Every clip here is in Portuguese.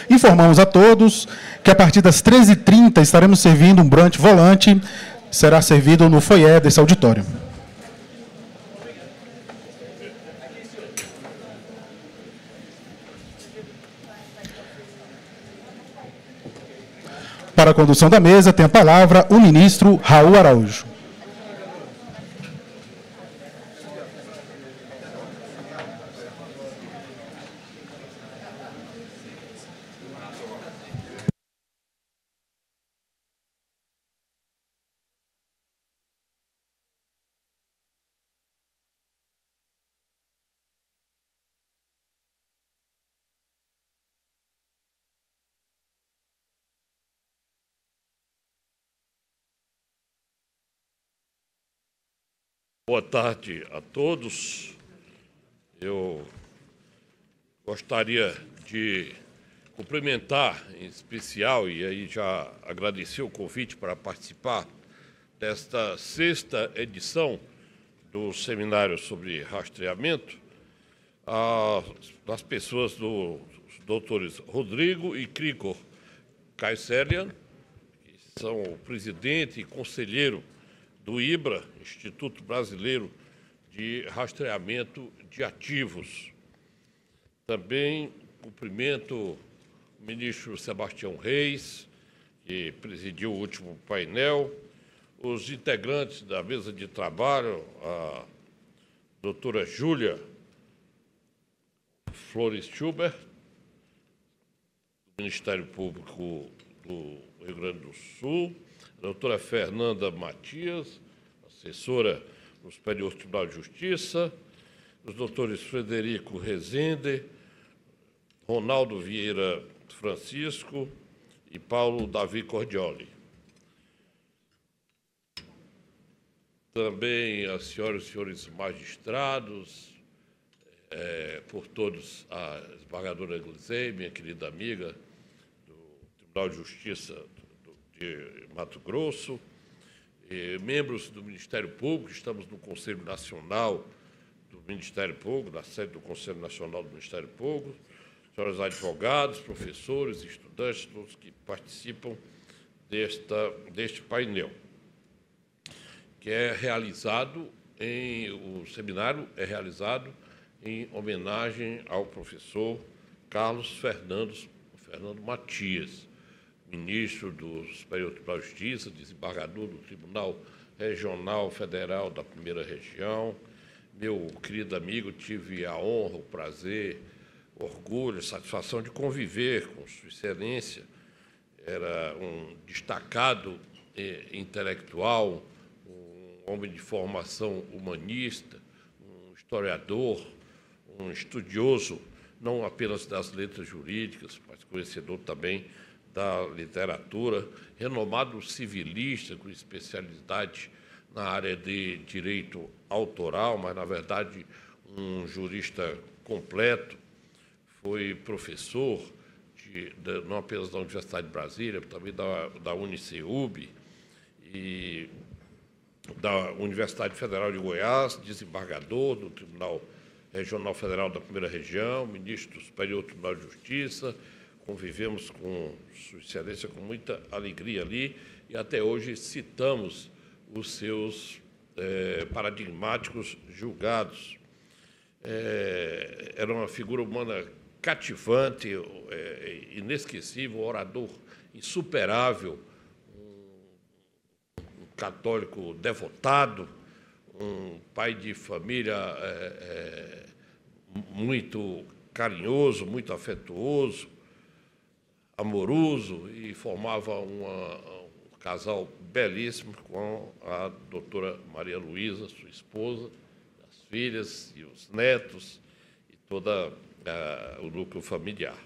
Informamos a todos que a partir das 13h30 estaremos servindo um brunch volante, será servido no foyer desse auditório. Para a condução da mesa, tem a palavra o ministro Raul Araújo. Boa tarde a todos. Eu gostaria de cumprimentar em especial, e aí já agradecer o convite para participar desta 6ª edição do seminário sobre rastreamento, as pessoas dos doutores Rodrigo e Krikor Kayserian, que são o presidente e conselheiro do IBRA, Instituto Brasileiro de Rastreamento de Ativos. Também cumprimento o ministro Sebastião Reis, que presidiu o último painel, os integrantes da mesa de trabalho, a doutora Júlia Flores Schubert, do Ministério Público do Rio Grande do Sul, a doutora Fernanda Matias, assessora do Superior Tribunal de Justiça, os doutores Frederico Rezende, Ronaldo Vieira Francisco e Paulo Davi Cordioli. Também as senhoras e senhores magistrados, por todos, a esmagadora Glisei, minha querida amiga do Tribunal de Justiça de Mato Grosso, membros do Ministério Público, estamos no Conselho Nacional do Ministério Público, na sede do Conselho Nacional do Ministério Público, senhores advogados, professores, estudantes, todos que participam deste painel, que é realizado o seminário é realizado em homenagem ao professor Carlos Fernando Matias, ministro do Superior Tribunal de Justiça, desembargador do Tribunal Regional Federal da Primeira Região. Meu querido amigo, tive a honra, o prazer, o orgulho, a satisfação de conviver com Sua Excelência. Era um destacado intelectual, um homem de formação humanista, um historiador, um estudioso, não apenas das letras jurídicas, mas conhecedor também da literatura, renomado civilista, com especialidade na área de direito autoral, mas, na verdade, um jurista completo. Foi professor, não apenas da Universidade de Brasília, mas também da UniCeub e da Universidade Federal de Goiás, desembargador do Tribunal Regional Federal da Primeira Região, ministro do Superior Tribunal de Justiça. Convivemos com Sua Excelência com muita alegria ali e até hoje citamos os seus paradigmáticos julgados. Era uma figura humana cativante, inesquecível, orador insuperável, um católico devotado, um pai de família muito carinhoso, muito afetuoso, amoroso, e formava um casal belíssimo com a doutora Maria Luísa, sua esposa, as filhas e os netos e todo o núcleo familiar.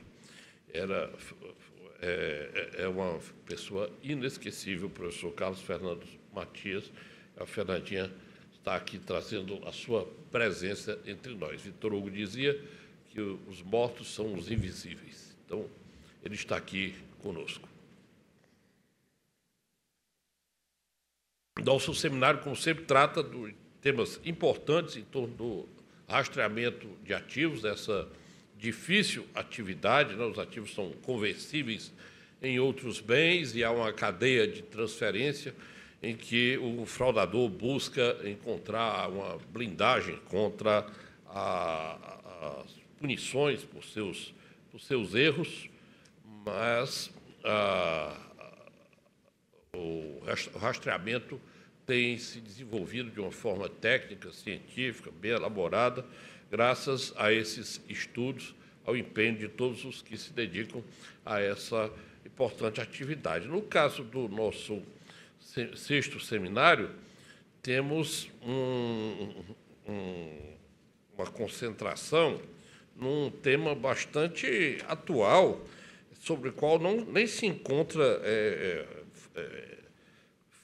É uma pessoa inesquecível, o professor Carlos Fernando Matias. A Fernandinha está aqui trazendo a sua presença entre nós. Vitor Hugo dizia que os mortos são os invisíveis. Então, ele está aqui conosco. Nosso seminário, como sempre, trata de temas importantes em torno do rastreamento de ativos, dessa difícil atividade, né? Os ativos são conversíveis em outros bens e há uma cadeia de transferência em que o fraudador busca encontrar uma blindagem contra as punições por seus erros, mas o rastreamento tem se desenvolvido de uma forma técnica, científica, bem elaborada, graças a esses estudos, ao empenho de todos os que se dedicam a essa importante atividade. No caso do nosso 6º seminário, temos uma concentração num tema bastante atual, sobre o qual nem se encontra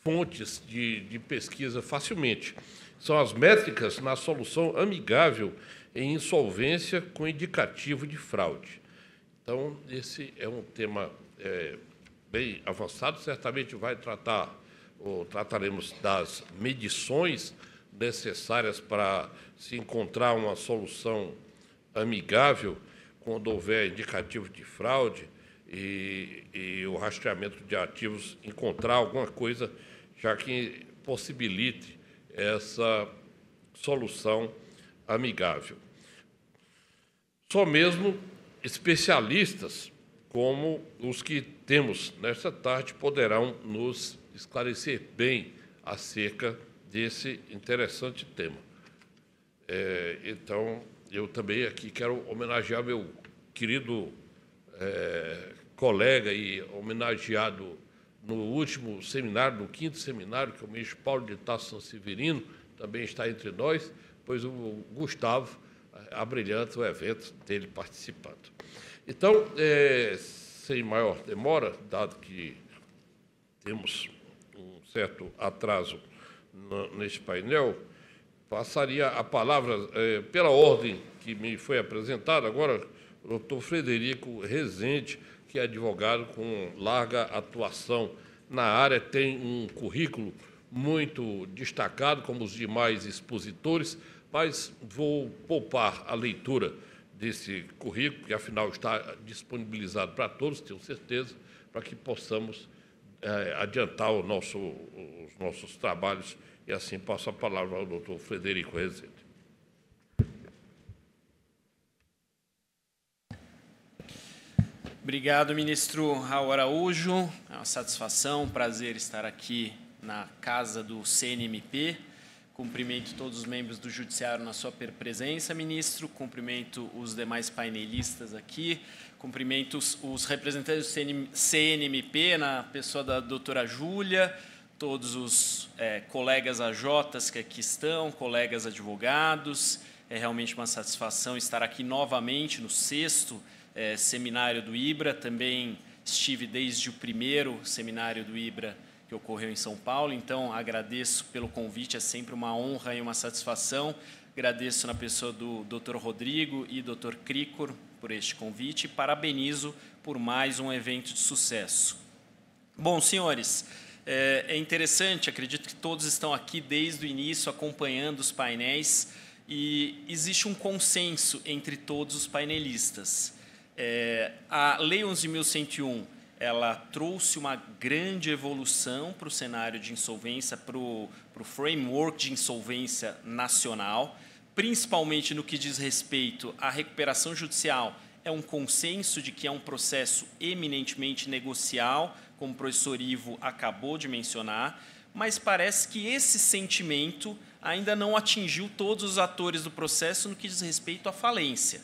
fontes de pesquisa facilmente. São as métricas na solução amigável em insolvência com indicativo de fraude. Então, esse é um tema bem avançado, certamente trataremos das medições necessárias para se encontrar uma solução amigável quando houver indicativo de fraude e o rastreamento de ativos encontrar alguma coisa já que possibilite essa solução amigável. Só mesmo especialistas, como os que temos nesta tarde, poderão nos esclarecer bem acerca desse interessante tema. Então, eu também aqui quero homenagear meu querido colega e homenageado no último seminário, no 5º seminário, que é o ministro Paulo de Tarso Sanseverino, também está entre nós, pois o Gustavo abrilhanta o evento dele participando. Então, sem maior demora, dado que temos um certo atraso neste painel, passaria a palavra, pela ordem que me foi apresentada, agora, o doutor Frederico Rezende, que é advogado com larga atuação na área, tem um currículo muito destacado, como os demais expositores, mas vou poupar a leitura desse currículo, que, afinal, está disponibilizado para todos, tenho certeza, para que possamos adiantar os nossos trabalhos, e assim passo a palavra ao doutor Frederico Rezende. Obrigado, ministro Raul Araújo. É uma satisfação, um prazer estar aqui na casa do CNMP. Cumprimento todos os membros do Judiciário na sua presença, ministro. Cumprimento os demais painelistas aqui. Cumprimento os representantes do CNMP, na pessoa da doutora Júlia, todos os colegas AJs que aqui estão, colegas advogados. É realmente uma satisfação estar aqui novamente no 6º seminário do IBRA. Também estive desde o 1º seminário do IBRA que ocorreu em São Paulo, então agradeço pelo convite, é sempre uma honra e uma satisfação. Agradeço na pessoa do Dr. Rodrigo e Dr. Cricor por este convite e parabenizo por mais um evento de sucesso. Bom, senhores, é interessante, acredito que todos estão aqui desde o início acompanhando os painéis e existe um consenso entre todos os painelistas. A Lei 11.101, ela trouxe uma grande evolução para o cenário de insolvência, para o framework de insolvência nacional, principalmente no que diz respeito à recuperação judicial. É um consenso de que é um processo eminentemente negocial, como o professor Ivo acabou de mencionar, mas parece que esse sentimento ainda não atingiu todos os atores do processo no que diz respeito à falência.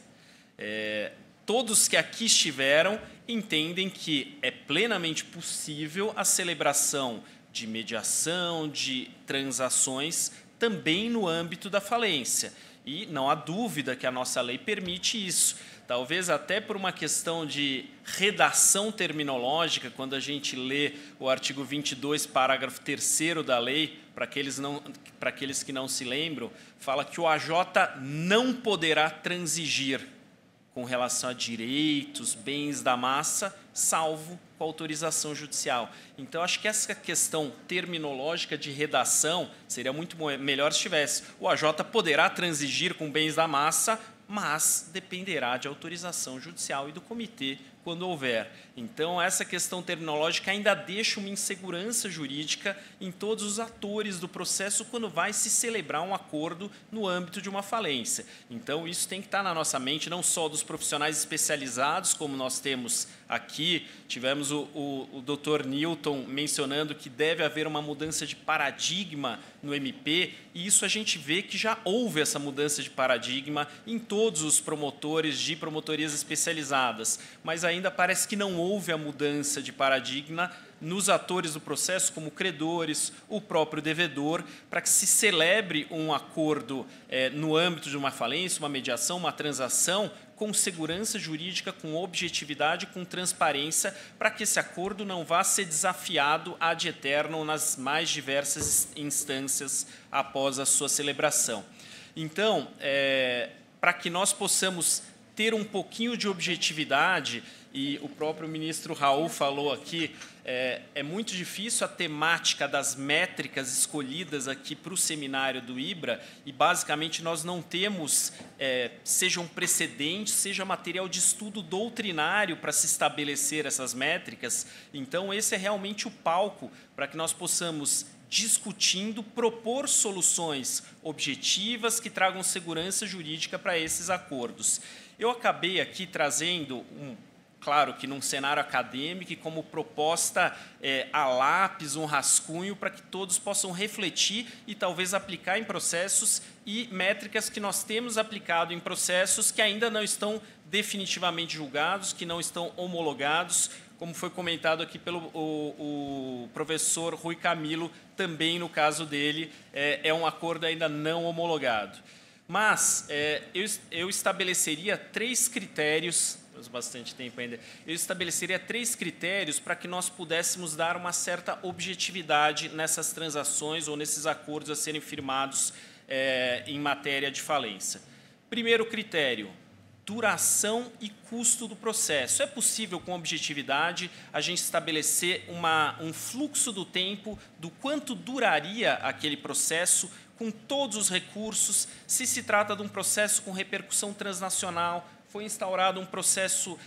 Todos que aqui estiveram entendem que é plenamente possível a celebração de mediação, de transações, também no âmbito da falência. E não há dúvida que a nossa lei permite isso. Talvez até por uma questão de redação terminológica, quando a gente lê o artigo 22, parágrafo 3º da lei, para aqueles que não se lembram, fala que o AJ não poderá transigir com relação a direitos, bens da massa, salvo com autorização judicial. Então, acho que essa questão terminológica de redação seria muito melhor se tivesse. O AJ poderá transigir com bens da massa mas dependerá de autorização judicial e do comitê quando houver. Então, essa questão terminológica ainda deixa uma insegurança jurídica em todos os atores do processo quando vai se celebrar um acordo no âmbito de uma falência. Então, isso tem que estar na nossa mente, não só dos profissionais especializados, como nós temos aqui, tivemos o Dr. Newton mencionando que deve haver uma mudança de paradigma no MP, e isso a gente vê que já houve essa mudança de paradigma em todos os promotores de promotorias especializadas, mas ainda parece que não houve a mudança de paradigma nos atores do processo, como credores, o próprio devedor, para que se celebre um acordo no âmbito de uma falência, uma mediação, uma transação, com segurança jurídica, com objetividade, com transparência, para que esse acordo não vá ser desafiado ad eternum nas mais diversas instâncias após a sua celebração. Então, para que nós possamos ter um pouquinho de objetividade, e o próprio ministro Raul falou aqui, é muito difícil a temática das métricas escolhidas aqui para o seminário do IBRA, e basicamente nós não temos, seja um precedente, seja material de estudo doutrinário para se estabelecer essas métricas. Então, esse é realmente o palco para que nós possamos, discutindo, propor soluções objetivas que tragam segurança jurídica para esses acordos. Eu acabei aqui trazendo claro que num cenário acadêmico e como proposta a lápis, um rascunho, para que todos possam refletir e talvez aplicar em processos e métricas que nós temos aplicado em processos que ainda não estão definitivamente julgados, que não estão homologados, como foi comentado aqui pelo o professor Rui Camilo, também no caso dele, é um acordo ainda não homologado. Mas eu estabeleceria 3 critérios, temos bastante tempo ainda, eu estabeleceria 3 critérios para que nós pudéssemos dar uma certa objetividade nessas transações ou nesses acordos a serem firmados em matéria de falência. Primeiro critério, duração e custo do processo. É possível, com objetividade, a gente estabelecer um fluxo do tempo do quanto duraria aquele processo com todos os recursos, se trata de um processo com repercussão transnacional, foi instaurado um processo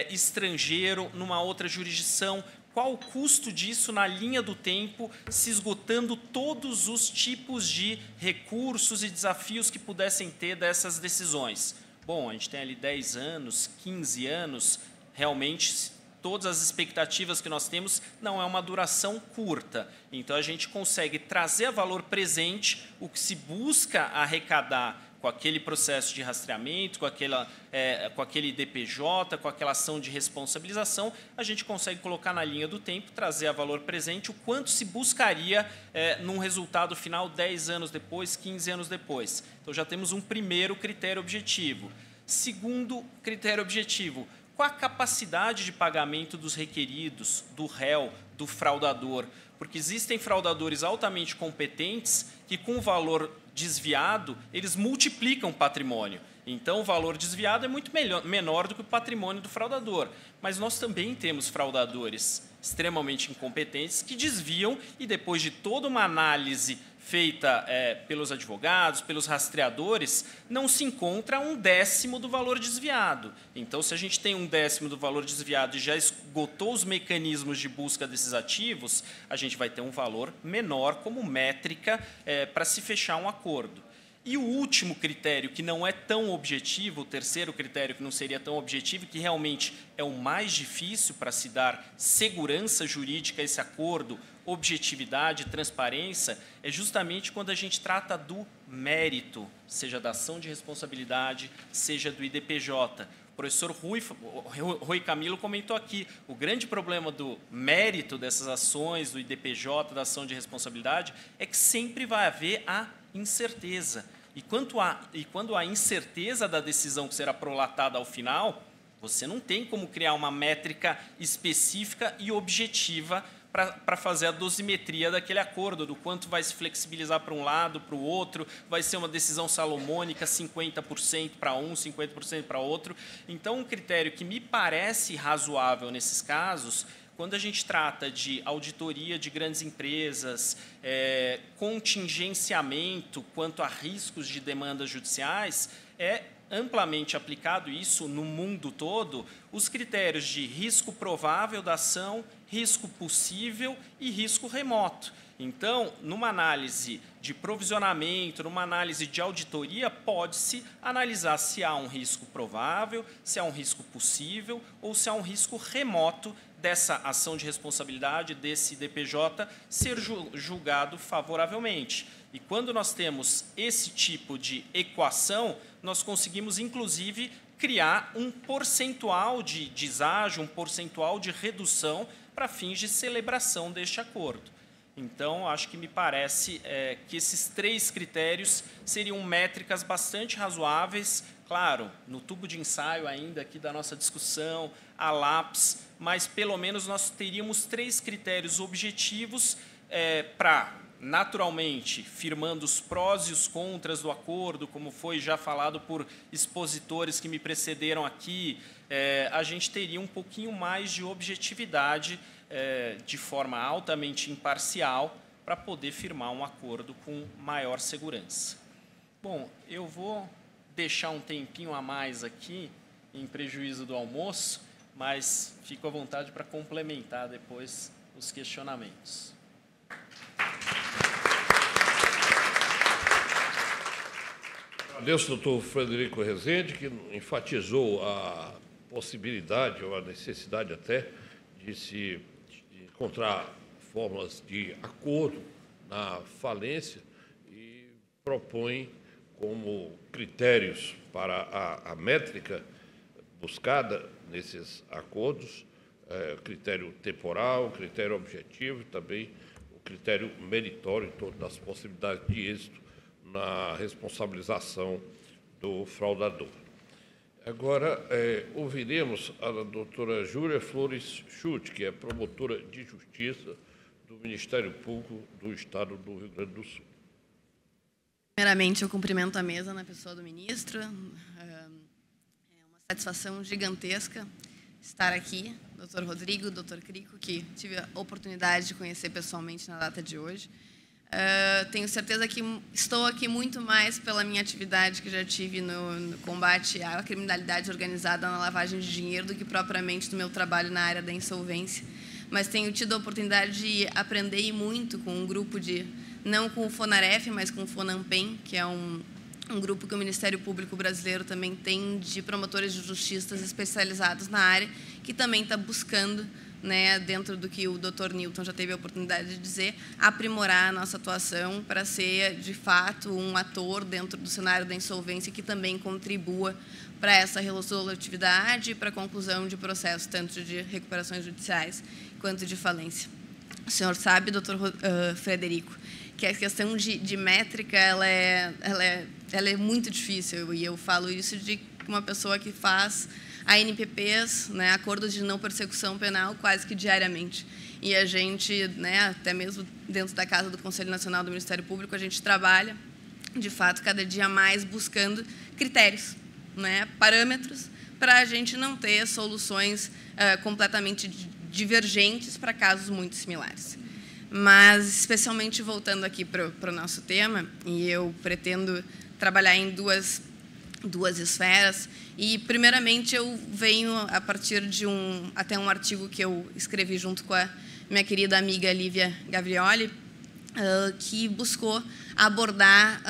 estrangeiro numa outra jurisdição, qual o custo disso na linha do tempo, se esgotando todos os tipos de recursos e desafios que pudessem ter dessas decisões. Bom, a gente tem ali 10 anos, 15 anos, realmente todas as expectativas que nós temos não é uma duração curta. Então, a gente consegue trazer a valor presente o que se busca arrecadar com aquele processo de rastreamento, com aquele DPJ, com aquela ação de responsabilização, a gente consegue colocar na linha do tempo, trazer a valor presente o quanto se buscaria num resultado final 10 anos depois, 15 anos depois. Então, já temos um primeiro critério objetivo. Segundo critério objetivo, qual a capacidade de pagamento dos requeridos, do réu, do fraudador? Porque existem fraudadores altamente competentes que, com o valor desviado, eles multiplicam o patrimônio. Então, o valor desviado é muito menor do que o patrimônio do fraudador. Mas nós também temos fraudadores extremamente incompetentes que desviam e, depois de toda uma análise feita pelos advogados, pelos rastreadores, não se encontra 1/10 do valor desviado. Então, se a gente tem 1/10 do valor desviado e já esgotou os mecanismos de busca desses ativos, a gente vai ter um valor menor como métrica para se fechar um acordo. E o último critério, que não é tão objetivo, o terceiro critério que não seria tão objetivo, que realmente é o mais difícil para se dar segurança jurídica a esse acordo, objetividade, transparência, é justamente quando a gente trata do mérito, seja da ação de responsabilidade, seja do IDPJ. O professor Rui Camilo comentou aqui, o grande problema do mérito dessas ações, do IDPJ, da ação de responsabilidade, é que sempre vai haver a incerteza. E quando há incerteza da decisão que será prolatada ao final, você não tem como criar uma métrica específica e objetiva para fazer a dosimetria daquele acordo, do quanto vai se flexibilizar para um lado, para o outro, vai ser uma decisão salomônica, 50% para um, 50% para outro. Então, um critério que me parece razoável nesses casos, quando a gente trata de auditoria de grandes empresas, contingenciamento quanto a riscos de demandas judiciais, é amplamente aplicado, isso no mundo todo, os critérios de risco provável da ação, risco possível e risco remoto. Então, numa análise de provisionamento, numa análise de auditoria, pode-se analisar se há um risco provável, se há um risco possível ou se há um risco remoto dessa ação de responsabilidade, desse DPJ, ser julgado favoravelmente. E quando nós temos esse tipo de equação, nós conseguimos, inclusive, criar um percentual de deságio, um percentual de redução para fins de celebração deste acordo. Então, acho que me parece que esses 3 critérios seriam métricas bastante razoáveis, claro, no tubo de ensaio ainda aqui da nossa discussão, a lápis, mas pelo menos nós teríamos 3 critérios objetivos para, naturalmente, firmando os prós e os contras do acordo, como foi já falado por expositores que me precederam aqui, a gente teria um pouquinho mais de objetividade de forma altamente imparcial para poder firmar um acordo com maior segurança. Bom, eu vou deixar um tempinho a mais aqui, em prejuízo do almoço, mas fico à vontade para complementar depois os questionamentos. Agradeço ao doutor Frederico Rezende, que enfatizou a possibilidade, ou a necessidade até, de se encontrar fórmulas de acordo na falência e propõe como critérios para a métrica buscada nesses acordos, critério temporal, critério objetivo e também o critério meritório em torno das possibilidades de êxito na responsabilização do fraudador. Agora, ouviremos a doutora Júlia Flores Schutt, que é promotora de Justiça do Ministério Público do Estado do Rio Grande do Sul. Primeiramente, eu cumprimento a mesa na pessoa do ministro. É uma satisfação gigantesca estar aqui. Doutor Rodrigo, doutor Crico, que tive a oportunidade de conhecer pessoalmente na data de hoje. Tenho certeza que estou aqui muito mais pela minha atividade que já tive no combate à criminalidade organizada, na lavagem de dinheiro, do que propriamente do meu trabalho na área da insolvência. Mas tenho tido a oportunidade de aprender muito com um grupo não com o Fonaref, mas com o Fonampem, que é um grupo que o Ministério Público Brasileiro também tem, de promotores de justiça especializados na área, que também está buscando, dentro do que o Dr. Newton já teve a oportunidade de dizer, aprimorar a nossa atuação para ser, de fato, um ator dentro do cenário da insolvência que também contribua para essa resolutividade e para a conclusão de processos, tanto de recuperações judiciais quanto de falência. O senhor sabe, doutor Frederico, que a questão de métrica ela é muito difícil, e eu falo isso de uma pessoa que faz ANPPs, acordos de não persecução penal, quase que diariamente. E a gente, até mesmo dentro da Casa do Conselho Nacional do Ministério Público, a gente trabalha, de fato, cada dia mais buscando critérios, parâmetros, para a gente não ter soluções completamente divergentes para casos muito similares. Mas, especialmente voltando aqui para o nosso tema, e eu pretendo trabalhar em duas esferas, e primeiramente eu venho a partir de até um artigo que eu escrevi junto com a minha querida amiga Lívia Gavrioli, que buscou abordar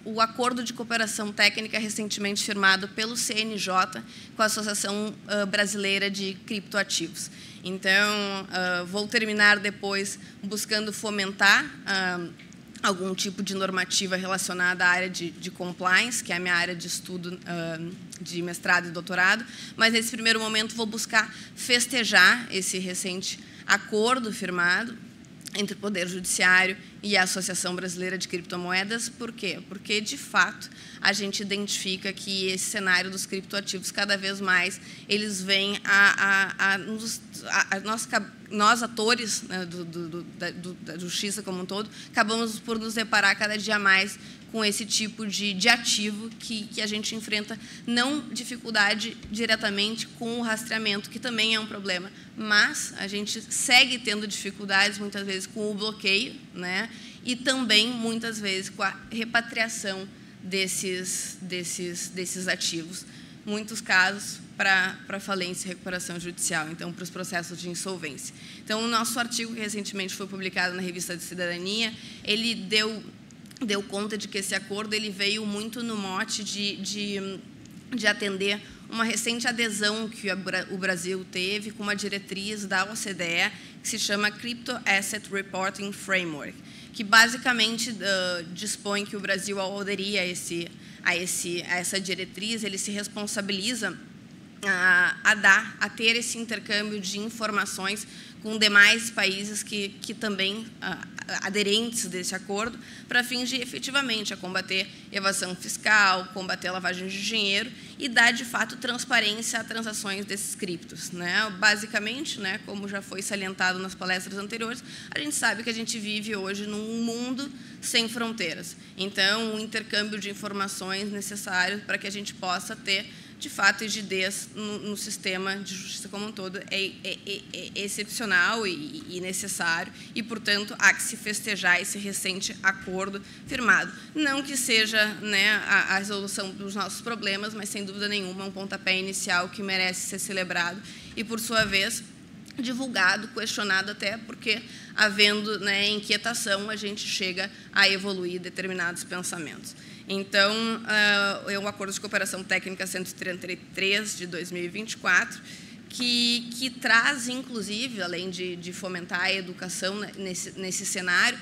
o acordo de cooperação técnica recentemente firmado pelo CNJ com a Associação Brasileira de Criptoativos. Então, vou terminar depois buscando fomentar algum tipo de normativa relacionada à área de compliance, que é a minha área de estudo de mestrado e doutorado, mas nesse primeiro momento vou buscar festejar esse recente acordo firmado entre o Poder Judiciário e a Associação Brasileira de Criptomoedas. Por quê? Porque, de fato, a gente identifica que esse cenário dos criptoativos, cada vez mais, eles vêm nós, atores da justiça como um todo, acabamos por nos deparar cada dia mais com esse tipo de ativo que a gente enfrenta, não dificuldade diretamente com o rastreamento, que também é um problema, mas a gente segue tendo dificuldades, muitas vezes, com o bloqueio, e também, muitas vezes, com a repatriação desses ativos, muitos casos para falência e recuperação judicial, então para os processos de insolvência. Então, o nosso artigo, que recentemente foi publicado na Revista de Cidadania, ele deu conta de que esse acordo ele veio muito no mote de atender uma recente adesão que o Brasil teve com uma diretriz da OCDE que se chama Crypto Asset Reporting Framework, que basicamente dispõe que o Brasil, ao aderir a essa diretriz, ele se responsabiliza a ter esse intercâmbio de informações com demais países que também aderentes desse acordo, para fins de efetivamente a combater evasão fiscal, combater a lavagem de dinheiro e dar de fato transparência a transações desses criptos, né? Basicamente, né, como já foi salientado nas palestras anteriores, a gente sabe que a gente vive hoje num mundo sem fronteiras. Então, o intercâmbio de informações necessário para que a gente possa ter de fato, rigidez no sistema de justiça como um todo é excepcional e necessário e, portanto, há que se festejar esse recente acordo firmado. Não que seja, né, a resolução dos nossos problemas, mas, sem dúvida nenhuma, um pontapé inicial que merece ser celebrado e, por sua vez, divulgado, questionado, até porque, havendo, né, inquietação, a gente chega a evoluir determinados pensamentos. Então, é um acordo de cooperação técnica 133 de 2024, que traz, inclusive, além de fomentar a educação nesse cenário,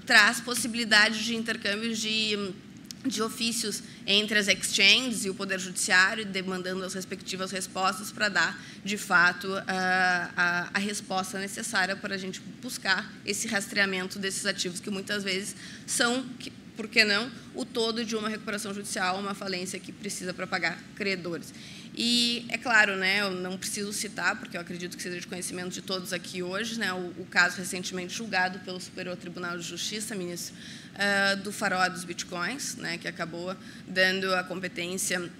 traz possibilidade de intercâmbio de ofícios entre as exchanges e o Poder Judiciário, demandando as respectivas respostas para dar, de fato, a resposta necessária para a gente buscar esse rastreamento desses ativos que muitas vezes são, por que não, o todo de uma recuperação judicial, uma falência que precisa para pagar credores. E, é claro, né, eu não preciso citar, porque eu acredito que seja de conhecimento de todos aqui hoje, né, o caso recentemente julgado pelo Superior Tribunal de Justiça, ministro, do farol dos bitcoins, né, que acabou dando a competência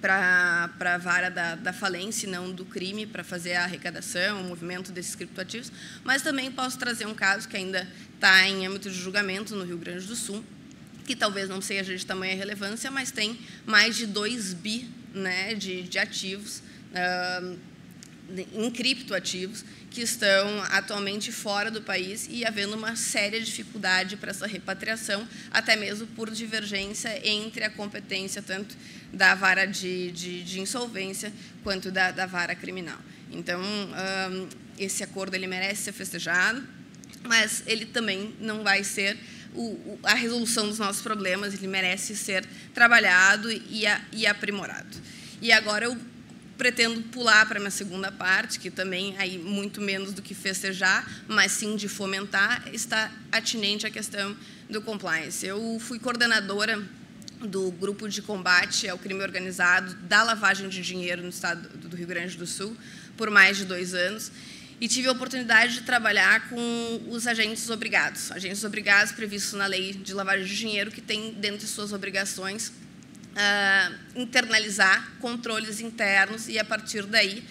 para a vara da falência e não do crime, para fazer a arrecadação, o movimento desses criptoativos. Mas também posso trazer um caso que ainda está em âmbito de julgamento no Rio Grande do Sul, que talvez não seja de tamanha relevância, mas tem mais de 2 bi, né, de ativos, em criptoativos, que estão atualmente fora do país e havendo uma séria dificuldade para essa repatriação, até mesmo por divergência entre a competência tanto da vara de insolvência quanto da vara criminal. Então, esse acordo ele merece ser festejado, mas ele também não vai ser a resolução dos nossos problemas, ele merece ser trabalhado e aprimorado. E agora eu pretendo pular para a minha segunda parte, que também, aí, muito menos do que festejar, mas sim de fomentar, está atinente à questão do compliance. Eu fui coordenadora do grupo de combate ao crime organizado da lavagem de dinheiro no estado do Rio Grande do Sul por mais de 2 anos, e tive a oportunidade de trabalhar com os agentes obrigados previstos na lei de lavagem de dinheiro, que tem dentro de suas obrigações internalizar controles internos e, a partir daí,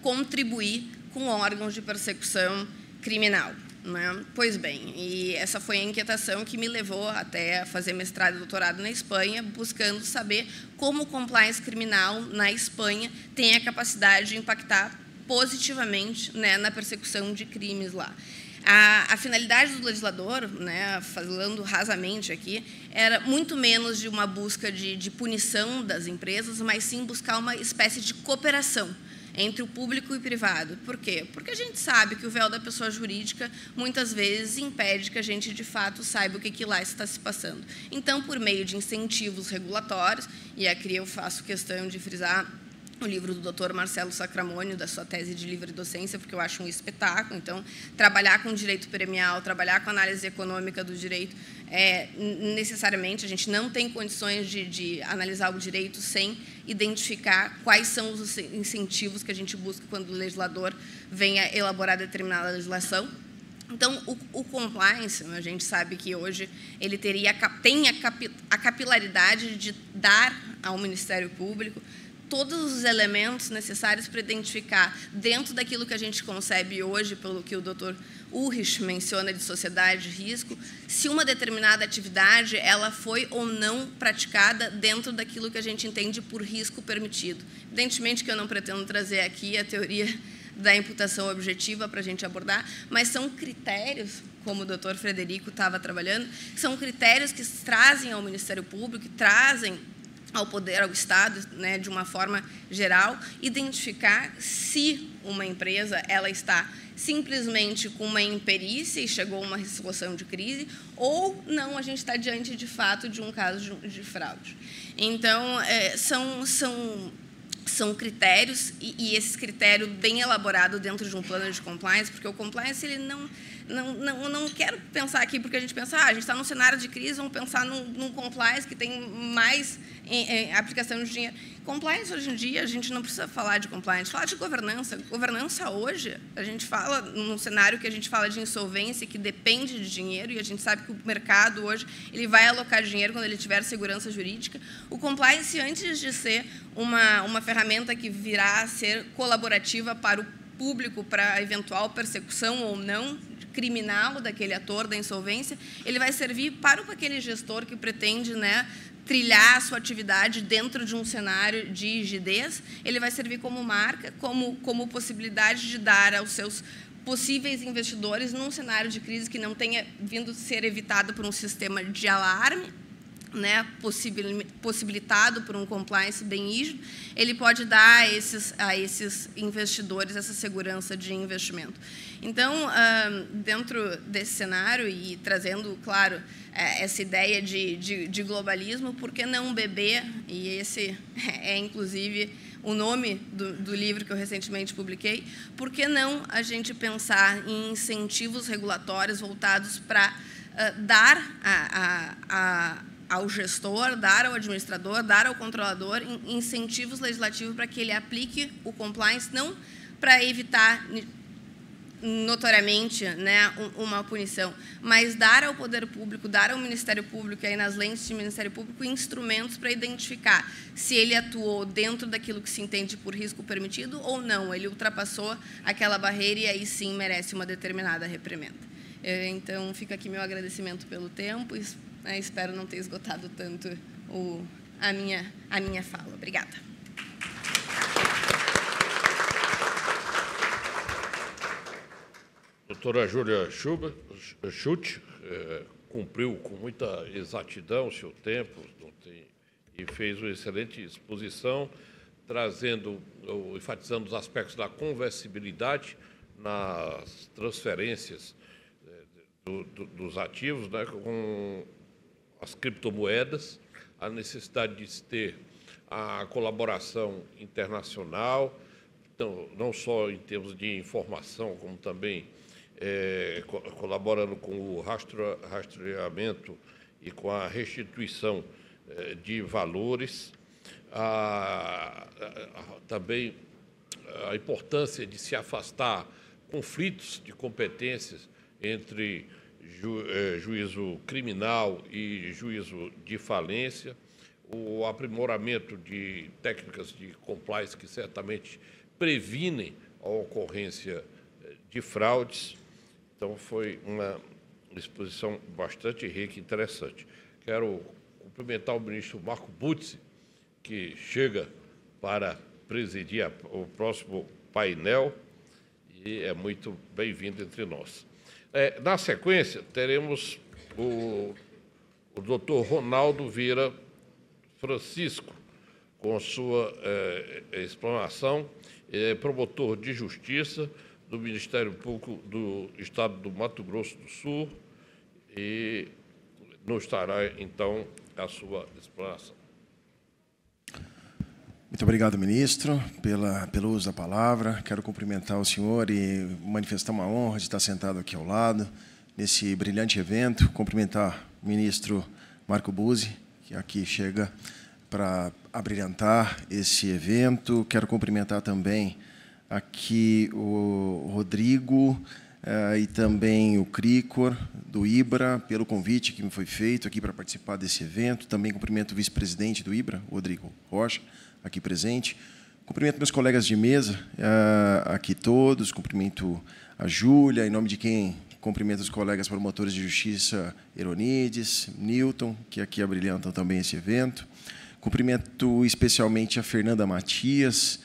contribuir com órgãos de persecução criminal, né? Pois bem, e essa foi a inquietação que me levou até a fazer mestrado e doutorado na Espanha, buscando saber como o compliance criminal na Espanha tem a capacidade de impactar positivamente, né, na persecução de crimes lá. A finalidade do legislador, né, falando rasamente aqui, era muito menos de uma busca de punição das empresas, mas sim buscar uma espécie de cooperação entre o público e o privado. Por quê? Porque a gente sabe que o véu da pessoa jurídica muitas vezes impede que a gente, de fato, saiba o que lá está se passando. Então, por meio de incentivos regulatórios, e aqui eu faço questão de frisar o livro do Dr. Marcelo Sacramone, da sua tese de livre docência, porque eu acho um espetáculo. Então, trabalhar com direito premial, trabalhar com análise econômica do direito, necessariamente, a gente não tem condições de analisar o direito sem identificar quais são os incentivos que a gente busca quando o legislador venha elaborar determinada legislação. Então, o compliance, a gente sabe que hoje ele tem a capilaridade de dar ao Ministério Público todos os elementos necessários para identificar, dentro daquilo que a gente concebe hoje, pelo que o doutor Ulrich menciona de sociedade de risco, se uma determinada atividade ela foi ou não praticada dentro daquilo que a gente entende por risco permitido. Evidentemente que eu não pretendo trazer aqui a teoria da imputação objetiva para a gente abordar, mas são critérios, como o doutor Frederico estava trabalhando, são critérios que trazem ao Ministério Público, que trazem ao poder, ao Estado, né, de uma forma geral, identificar se uma empresa ela está simplesmente com uma imperícia e chegou a uma situação de crise, ou não, a gente está diante, de fato, de um caso de fraude. Então, são critérios, e esse critério bem elaborado dentro de um plano de compliance, porque o compliance ele não quero pensar aqui, porque a gente pensa, a gente está num cenário de crise, vamos pensar num compliance que tem mais aplicação de dinheiro. Compliance, hoje em dia, a gente não precisa falar de compliance, fala de governança. Governança, hoje, a gente fala num cenário que a gente fala de insolvência, que depende de dinheiro, e a gente sabe que o mercado, hoje, ele vai alocar dinheiro quando ele tiver segurança jurídica. O compliance, antes de ser uma ferramenta que virá a ser colaborativa para o público, para eventual persecução ou não criminal daquele ator da insolvência, ele vai servir para aquele gestor que pretende, né, trilhar a sua atividade dentro de um cenário de rigidez. Ele vai servir como marca, como possibilidade de dar aos seus possíveis investidores, num cenário de crise que não tenha vindo ser evitado por um sistema de alarme, né, possibilitado por um compliance bem rígido, ele pode dar a esses investidores essa segurança de investimento. Então, dentro desse cenário e trazendo, claro, essa ideia de globalismo, por que não beber? E esse é, inclusive, o nome do livro que eu recentemente publiquei. Por que não a gente pensar em incentivos regulatórios voltados para dar ao gestor, dar ao administrador, dar ao controlador incentivos legislativos para que ele aplique o compliance, não para evitar notoriamente, né, uma punição, mas dar ao poder público, dar ao Ministério Público, aí nas lentes do Ministério Público, instrumentos para identificar se ele atuou dentro daquilo que se entende por risco permitido ou não, ele ultrapassou aquela barreira e aí sim merece uma determinada reprimenda. Então, fica aqui meu agradecimento pelo tempo, espero não ter esgotado tanto a minha fala. Obrigada. Doutora Júlia Schultz cumpriu com muita exatidão o seu tempo e fez uma excelente exposição, enfatizando os aspectos da conversibilidade nas transferências dos ativos, né, com as criptomoedas, a necessidade de se ter a colaboração internacional, então, não só em termos de informação, como também colaborando com o rastreamento e com a restituição de valores, também a importância de se afastar conflitos de competências entre juízo criminal e juízo de falência, o aprimoramento de técnicas de compliance que certamente previnem a ocorrência de fraudes. Então, foi uma exposição bastante rica e interessante. Quero cumprimentar o ministro Marco Butzi, que chega para presidir o próximo painel e é muito bem-vindo entre nós. Na sequência, teremos o doutor Ronaldo Vieira Francisco, com sua explanação, promotor de justiça do Ministério Público do Estado do Mato Grosso do Sul, e nos estará, então, a sua explanação. Muito obrigado, ministro, pelo uso da palavra. Quero cumprimentar o senhor e manifestar uma honra de estar sentado aqui ao lado, nesse brilhante evento. Cumprimentar o ministro Marco Buzzi, que aqui chega para abrilhantar esse evento. Quero cumprimentar também aqui o Rodrigo e também o Cricor, do IBRA, pelo convite que me foi feito aqui para participar desse evento. Também cumprimento o vice-presidente do IBRA, Rodrigo Rocha, aqui presente. Cumprimento meus colegas de mesa, aqui todos, cumprimento a Júlia, em nome de quem cumprimento os colegas promotores de justiça, Eronides, Newton, que aqui abrilhantam também esse evento. Cumprimento especialmente a Fernanda Matias,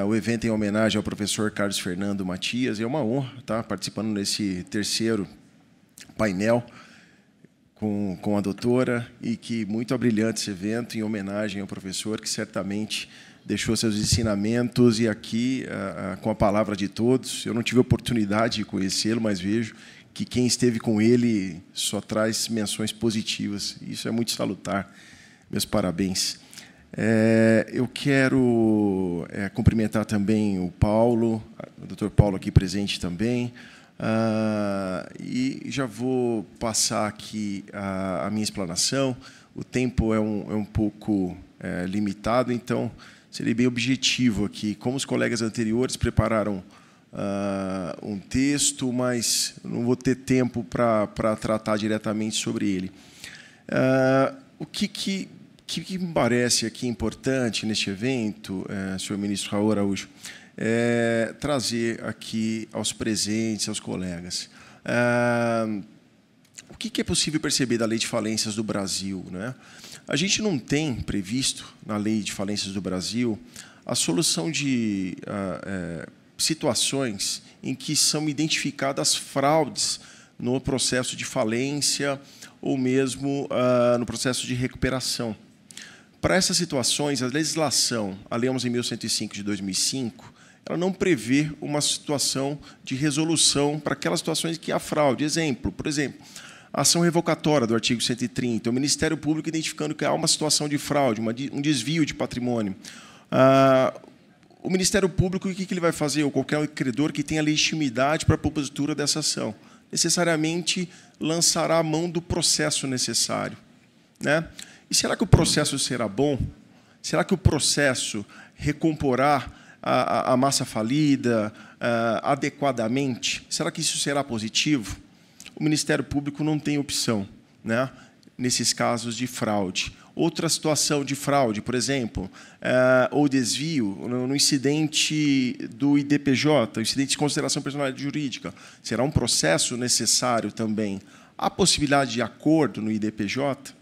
o evento em homenagem ao professor Carlos Fernando Matias. É uma honra estar participando nesse terceiro painel com a doutora, e que muito abrilhante esse evento em homenagem ao professor, que certamente deixou seus ensinamentos, e aqui, com a palavra de todos, eu não tive a oportunidade de conhecê-lo, mas vejo que quem esteve com ele só traz menções positivas. Isso é muito salutar. Meus parabéns. Eu quero cumprimentar também o Paulo, o doutor Paulo aqui presente também, e já vou passar aqui a minha explanação. O tempo é um pouco limitado, então serei bem objetivo aqui. Como os colegas anteriores prepararam um texto, mas não vou ter tempo para tratar diretamente sobre ele. O que me parece aqui importante neste evento, senhor ministro Raul Araújo, é trazer aqui aos presentes, aos colegas, o que é possível perceber da Lei de Falências do Brasil, né? A gente não tem previsto, na Lei de Falências do Brasil, a solução de situações em que são identificadas fraudes no processo de falência ou mesmo no processo de recuperação. Para essas situações, a legislação, a Lei 11.105 de 2005, ela não prevê uma situação de resolução para aquelas situações que há fraude. Por exemplo, a ação revocatória do artigo 130, o Ministério Público identificando que há uma situação de fraude, um desvio de patrimônio. O Ministério Público, o que ele vai fazer? Ou qualquer credor que tenha legitimidade para a propositura dessa ação, necessariamente lançará a mão do processo necessário, né? E será que o processo será bom? Será que o processo recomporá a massa falida adequadamente? Será que isso será positivo? O Ministério Público não tem opção, né, nesses casos de fraude. Outra situação de fraude, por exemplo, ou desvio, no incidente do IDPJ, o incidente de consideração personalidade jurídica, será um processo necessário também. Há possibilidade de acordo no IDPJ?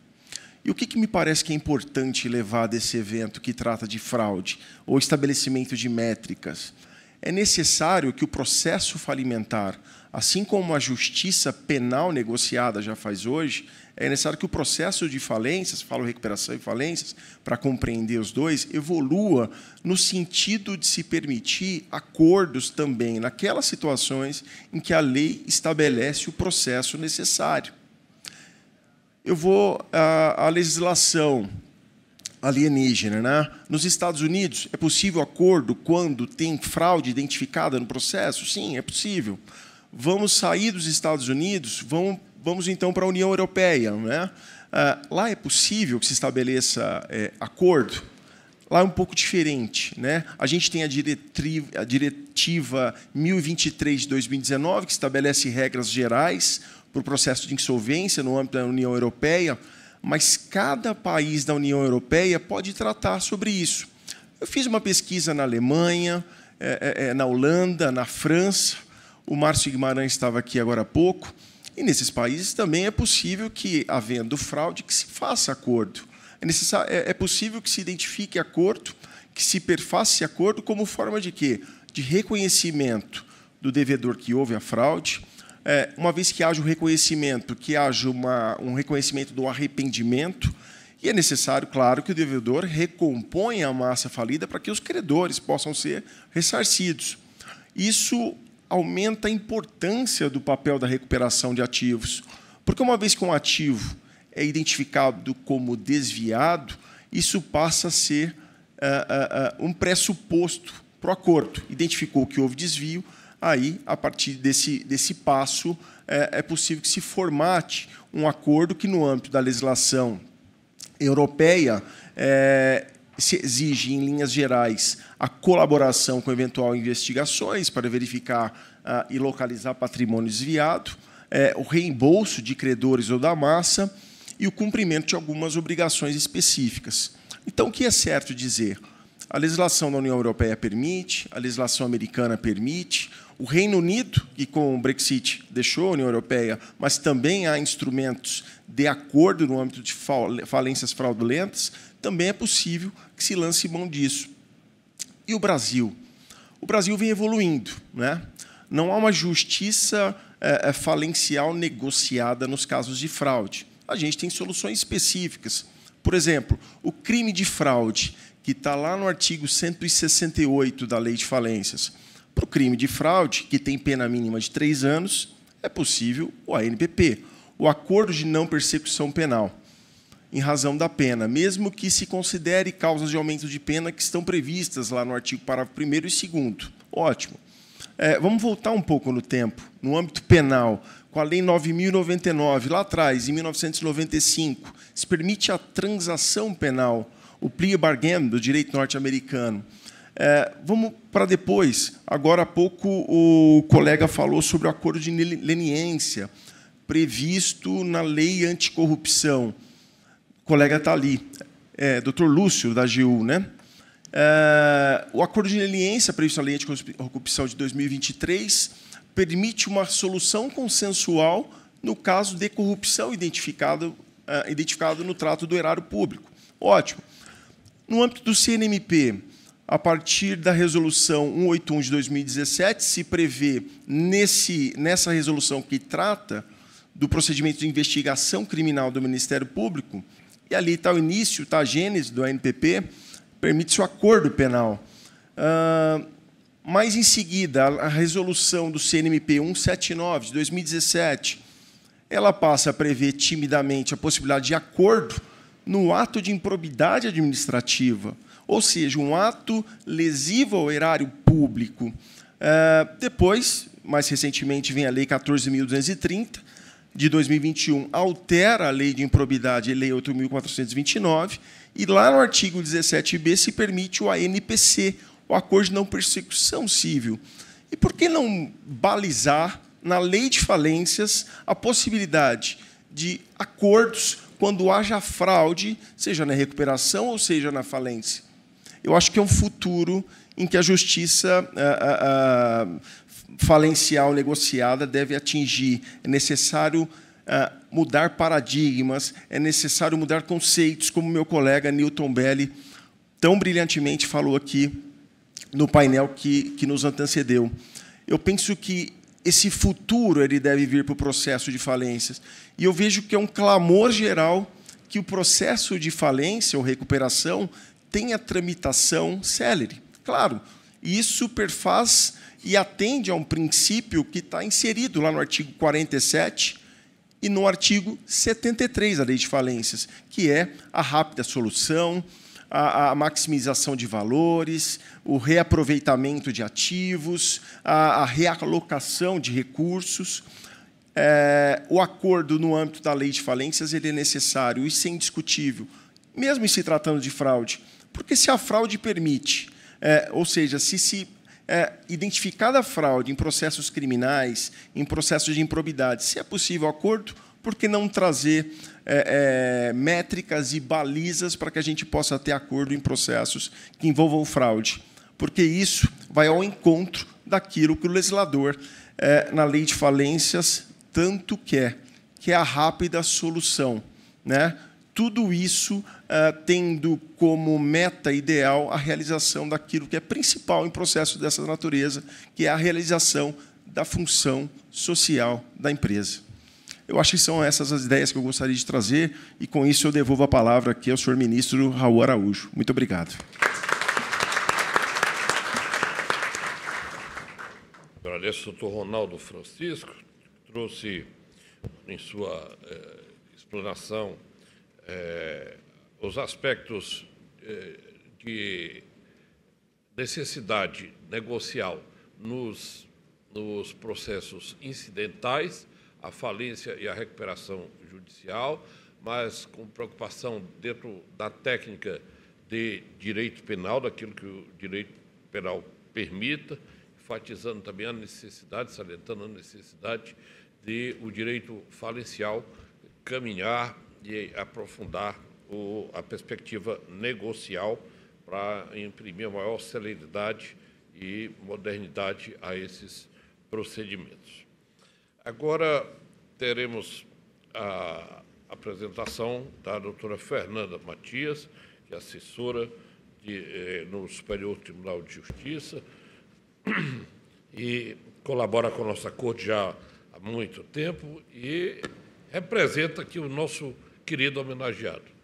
E o que me parece que é importante levar desse evento que trata de fraude ou estabelecimento de métricas? É necessário que o processo falimentar, assim como a justiça penal negociada já faz hoje, é necessário que o processo de falências, falo recuperação e falências, para compreender os dois, evolua no sentido de se permitir acordos também naquelas situações em que a lei estabelece o processo necessário. Eu vou à legislação alienígena, né? Nos Estados Unidos, é possível acordo quando tem fraude identificada no processo? Sim, é possível. Vamos sair dos Estados Unidos, vamos então para a União Europeia, né? Lá é possível que se estabeleça acordo? Lá é um pouco diferente, né? A gente tem a diretiva 1023 de 2019, que estabelece regras gerais para o processo de insolvência no âmbito da União Europeia, mas cada país da União Europeia pode tratar sobre isso. Eu fiz uma pesquisa na Alemanha, na Holanda, na França, o Márcio Guimarães estava aqui agora há pouco, e nesses países também é possível que, havendo fraude, que se faça acordo. É possível que se identifique acordo, que se perfaça esse acordo como forma de quê? De reconhecimento do devedor que houve a fraude, uma vez que haja o reconhecimento, que haja um reconhecimento do arrependimento, e é necessário, claro, que o devedor recomponha a massa falida para que os credores possam ser ressarcidos. Isso aumenta a importância do papel da recuperação de ativos, porque uma vez que um ativo é identificado como desviado, isso passa a ser um pressuposto para o acordo. Identificou que houve desvio, aí, a partir desse passo, é possível que se formate um acordo que, no âmbito da legislação europeia, se exige, em linhas gerais, a colaboração com eventual investigações para verificar e localizar patrimônio desviado, o reembolso de credores ou da massa e o cumprimento de algumas obrigações específicas. Então, o que é certo dizer? A legislação da União Europeia permite, a legislação americana permite, o Reino Unido, que com o Brexit deixou a União Europeia, mas também há instrumentos de acordo no âmbito de falências fraudulentas, também é possível que se lance mão disso. E o Brasil? O Brasil vem evoluindo, né? Não há uma justiça falencial negociada nos casos de fraude. A gente tem soluções específicas. Por exemplo, o crime de fraude, que está lá no artigo 168 da Lei de Falências. Para o crime de fraude, que tem pena mínima de 3 anos, é possível o ANPP, o Acordo de Não Persecução Penal, em razão da pena, mesmo que se considere causas de aumento de pena que estão previstas lá no artigo parágrafo 1º e 2º. Ótimo. Vamos voltar um pouco no tempo, no âmbito penal, com a Lei 9.099, lá atrás, em 1995, se permite a transação penal, o plea bargain do direito norte-americano. Vamos para depois. Agora há pouco o colega falou sobre o acordo de leniência, previsto na lei anticorrupção. O colega está ali, Dr. Lúcio, da AGU, né? O acordo de leniência previsto na lei anticorrupção de 2023 permite uma solução consensual no caso de corrupção identificado no trato do erário público. Ótimo. No âmbito do CNMP, a partir da Resolução 181 de 2017, se prevê, nessa resolução que trata do procedimento de investigação criminal do Ministério Público, e ali está o início, está a gênese do ANPP, permite-se o acordo penal. Mais em seguida, a resolução do CNMP 179, de 2017, ela passa a prever timidamente a possibilidade de acordo no ato de improbidade administrativa, ou seja, um ato lesivo ao erário público. Depois, mais recentemente, vem a Lei 14.230, de 2021, altera a Lei de Improbidade, a Lei 8.429, e lá no artigo 17b se permite o ANPC, o Acordo de Não Persecução Civil. E por que não balizar na Lei de Falências a possibilidade de acordos quando haja fraude, seja na recuperação ou seja na falência? Eu acho que é um futuro em que a justiça falencial negociada deve atingir. É necessário mudar paradigmas, é necessário mudar conceitos, como meu colega Newton Belli tão brilhantemente falou aqui no painel que nos antecedeu. Eu penso que esse futuro ele deve vir para o processo de falências. E eu vejo que é um clamor geral que o processo de falência ou recuperação tenha tramitação célere. Claro, isso perfaz e atende a um princípio que está inserido lá no artigo 47 e no artigo 73 da Lei de Falências, que é a rápida solução, a maximização de valores, o reaproveitamento de ativos, a realocação de recursos. O acordo no âmbito da Lei de Falências ele é necessário, isso é indiscutível, mesmo em se tratando de fraude, porque se a fraude permite, ou seja, se identificada a fraude em processos criminais, em processos de improbidade, se é possível acordo, por que não trazer métricas e balizas para que a gente possa ter acordo em processos que envolvam fraude? Porque isso vai ao encontro daquilo que o legislador, na Lei de Falências, tanto quer, que é a rápida solução, né? Tudo isso tendo como meta ideal a realização daquilo que é principal em processo dessa natureza, que é a realização da função social da empresa. Eu acho que são essas as ideias que eu gostaria de trazer, e, com isso, eu devolvo a palavra aqui ao senhor ministro Raul Araújo. Muito obrigado. Agradeço ao doutor Ronaldo Francisco, que trouxe, em sua explanação, os aspectos de necessidade negocial nos processos incidentais, a falência e a recuperação judicial, mas com preocupação dentro da técnica de direito penal, daquilo que o direito penal permita, enfatizando também a necessidade, salientando a necessidade de o direito falencial caminhar e aprofundar a perspectiva negocial para imprimir maior celeridade e modernidade a esses procedimentos. Agora teremos a apresentação da doutora Fernanda Matias, que é assessora no Superior Tribunal de Justiça e colabora com a nossa corte já há muito tempo e representa aqui o nosso querido homenageado.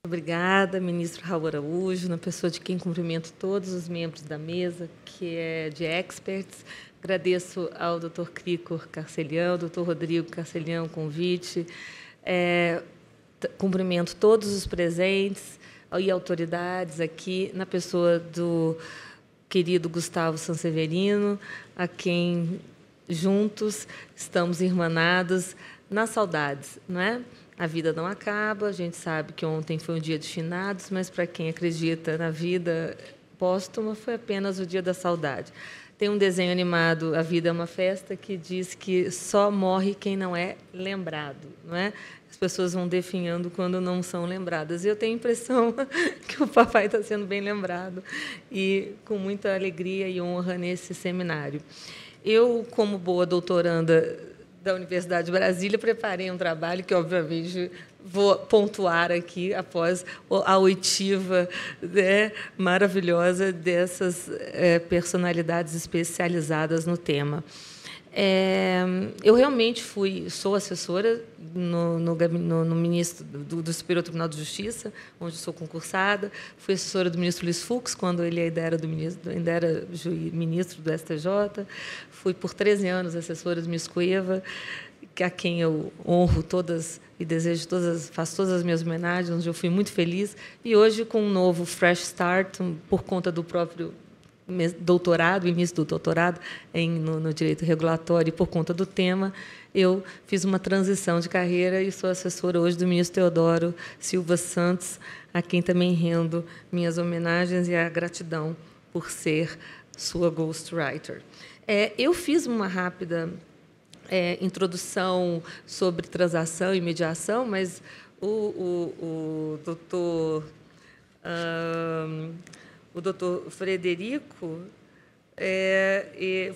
Obrigada, ministro Raul Araújo, na pessoa de quem cumprimento todos os membros da mesa, que é de experts. Agradeço ao doutor Crico Carcelião, doutor Rodrigo Carcelião, o convite. Cumprimento todos os presentes e autoridades aqui, na pessoa do querido Gustavo Sanseverino, a quem juntos estamos irmanados nas saudades, não é? A vida não acaba, a gente sabe que ontem foi um dia de finados, mas para quem acredita na vida póstuma, foi apenas o dia da saudade. Tem um desenho animado, A Vida é uma Festa, que diz que só morre quem não é lembrado, não é? As pessoas vão definhando quando não são lembradas. E eu tenho a impressão que o papai está sendo bem lembrado e com muita alegria e honra nesse seminário. Eu, como boa doutoranda da Universidade de Brasília, preparei um trabalho que, obviamente, vou pontuar aqui após a oitiva, né, maravilhosa dessas personalidades especializadas no tema. Eu realmente sou assessora no ministro do Superior Tribunal de Justiça, onde sou concursada. Fui assessora do ministro Luiz Fux, quando ele ainda era ministro do STJ. Fui por 13 anos assessora do ministro Cueva, a quem eu honro todas e desejo faço todas as minhas homenagens, onde eu fui muito feliz. E hoje, com um novo fresh start, por conta do próprio doutorado, início do doutorado no direito regulatório, e por conta do tema, eu fiz uma transição de carreira e sou assessora hoje do ministro Teodoro Silva Santos, a quem também rendo minhas homenagens e a gratidão por ser sua ghostwriter. Eu fiz uma rápida introdução sobre transação e mediação, mas o doutor Frederico,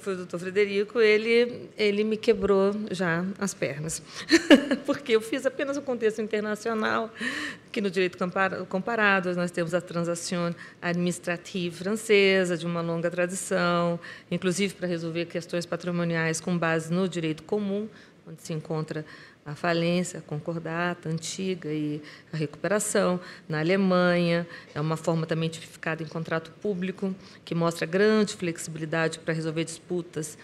foi o doutor Frederico, ele me quebrou já as pernas, porque eu fiz apenas o contexto internacional, que no direito comparado nós temos a transação administrativa francesa, de uma longa tradição, inclusive para resolver questões patrimoniais com base no direito comum, onde se encontra a falência, a concordata antiga e a recuperação. Na Alemanha, é uma forma também tipificada em contrato público, que mostra grande flexibilidade para resolver disputas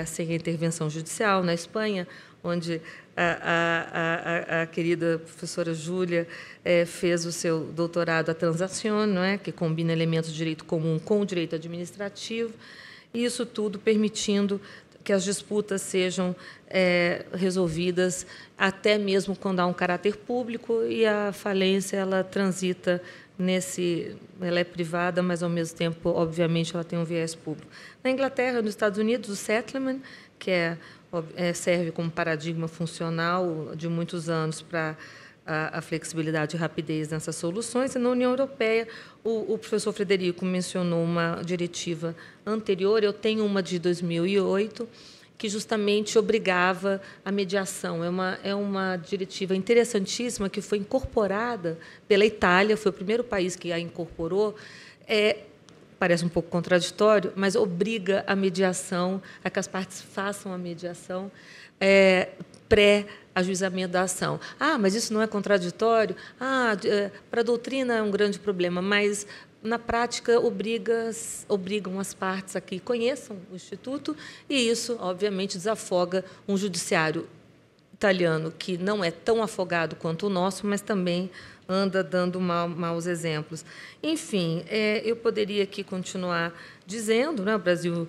sem a intervenção judicial. Na Espanha, onde a querida professora Júlia fez o seu doutorado, a transação, não é? Que combina elementos de direito comum com o direito administrativo, e isso tudo permitindo que as disputas sejam resolvidas até mesmo quando há um caráter público, e a falência ela transita ela é privada, mas ao mesmo tempo, obviamente, ela tem um viés público. Na Inglaterra, nos Estados Unidos, o settlement, que serve como paradigma funcional de muitos anos para a flexibilidade e rapidez nessas soluções. E na União Europeia, o professor Frederico mencionou uma diretiva anterior, eu tenho uma de 2008, que justamente obrigava a mediação. É uma diretiva interessantíssima que foi incorporada pela Itália, foi o primeiro país que a incorporou. Parece um pouco contraditório, mas obriga a mediação, a que as partes façam a mediação pré-ajuizamento da ação. Mas isso não é contraditório? Para a doutrina é um grande problema, mas, na prática, obrigam as partes a que conheçam o Instituto, e isso, obviamente, desafoga um judiciário italiano que não é tão afogado quanto o nosso, mas também anda dando maus exemplos. Enfim, eu poderia aqui continuar dizendo, né, o Brasil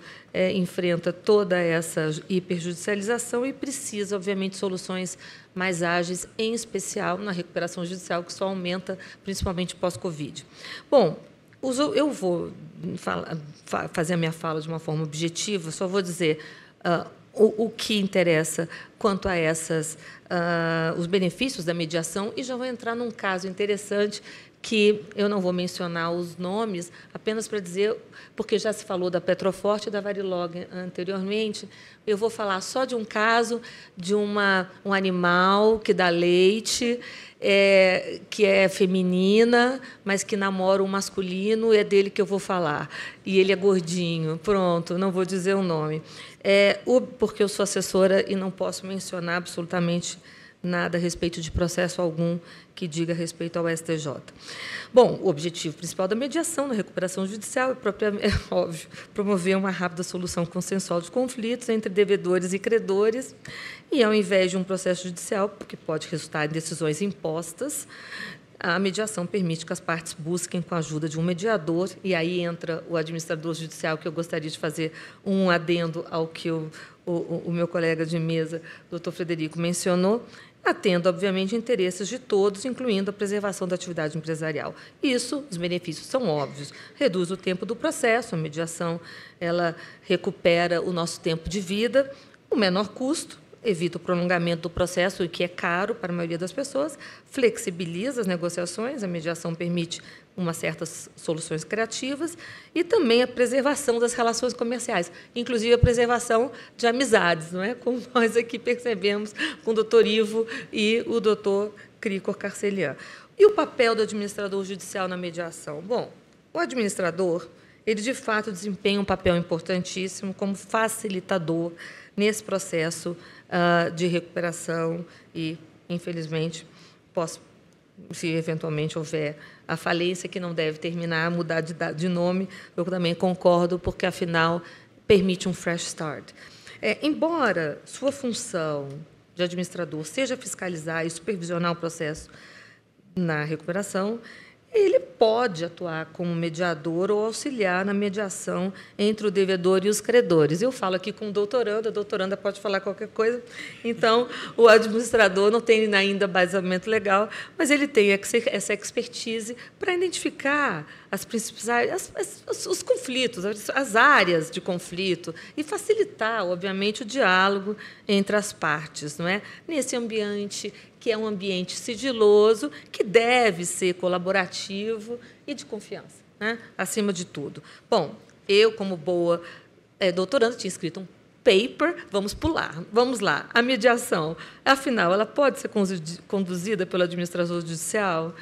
enfrenta toda essa hiperjudicialização e precisa, obviamente, de soluções mais ágeis, em especial na recuperação judicial, que só aumenta, principalmente pós-Covid. Bom, eu vou fazer a minha fala de uma forma objetiva, só vou dizer o que interessa quanto a os benefícios da mediação, e já vou entrar num caso interessante que eu não vou mencionar os nomes, apenas para dizer, porque já se falou da Petroforte e da Varilog anteriormente, eu vou falar só de um caso de um animal que dá leite, que é feminina, mas que namora um masculino, e é dele que eu vou falar. E ele é gordinho. Pronto, não vou dizer o nome. Porque eu sou assessora e não posso mencionar absolutamente nada a respeito de processo algum que diga respeito ao STJ. Bom, o objetivo principal da mediação na recuperação judicial é óbvio, promover uma rápida solução consensual de conflitos entre devedores e credores, e, ao invés de um processo judicial, que pode resultar em decisões impostas, a mediação permite que as partes busquem, com a ajuda de um mediador, e aí entra o administrador judicial, que eu gostaria de fazer um adendo ao que o meu colega de mesa, doutor Frederico, mencionou, atendo, obviamente, interesses de todos, incluindo a preservação da atividade empresarial. Isso, os benefícios são óbvios. Reduz o tempo do processo, a mediação ela recupera o nosso tempo de vida, o menor custo, evita o prolongamento do processo, o que é caro para a maioria das pessoas, flexibiliza as negociações, a mediação permite umas certas soluções criativas, e também a preservação das relações comerciais, inclusive a preservação de amizades, não é? Como nós aqui percebemos com o doutor Ivo e o doutor Cricor Carcelian. E o papel do administrador judicial na mediação? Bom, o administrador, ele, de fato, desempenha um papel importantíssimo como facilitador nesse processo de recuperação e, infelizmente, se eventualmente houver a falência, que não deve terminar, mudar de nome, eu também concordo, porque, afinal, permite um fresh start. Embora sua função de administrador seja fiscalizar e supervisionar o processo na recuperação, ele pode atuar como mediador ou auxiliar na mediação entre o devedor e os credores. Eu falo aqui com doutoranda, a doutoranda pode falar qualquer coisa, então o administrador não tem ainda baseamento legal, mas ele tem essa expertise para identificar as principais, os conflitos, as áreas de conflito, e facilitar, obviamente, o diálogo entre as partes, não é? Nesse ambiente que é um ambiente sigiloso, que deve ser colaborativo e de confiança, né? Acima de tudo. Bom, eu, como boa doutoranda, tinha escrito um paper, vamos lá, a mediação, afinal, ela pode ser conduzida pelo administrador judicial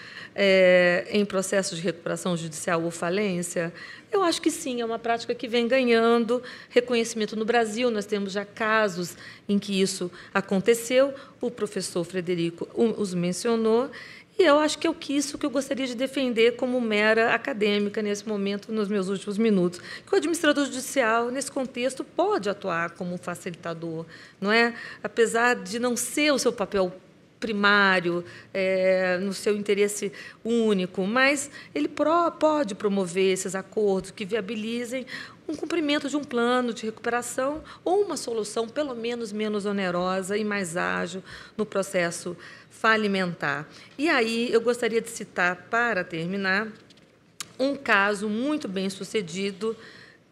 em processo de recuperação judicial ou falência? Eu acho que sim, é uma prática que vem ganhando reconhecimento no Brasil. Nós temos já casos em que isso aconteceu, o professor Frederico os mencionou, e eu acho que é isso que eu gostaria de defender como mera acadêmica nesse momento, nos meus últimos minutos, que o administrador judicial, nesse contexto, pode atuar como um facilitador, não é? Apesar de não ser o seu papel primário, no seu interesse único, mas ele pode promover esses acordos que viabilizem um cumprimento de um plano de recuperação ou uma solução, pelo menos, menos onerosa e mais ágil no processo falimentar. E aí eu gostaria de citar, para terminar, um caso muito bem sucedido,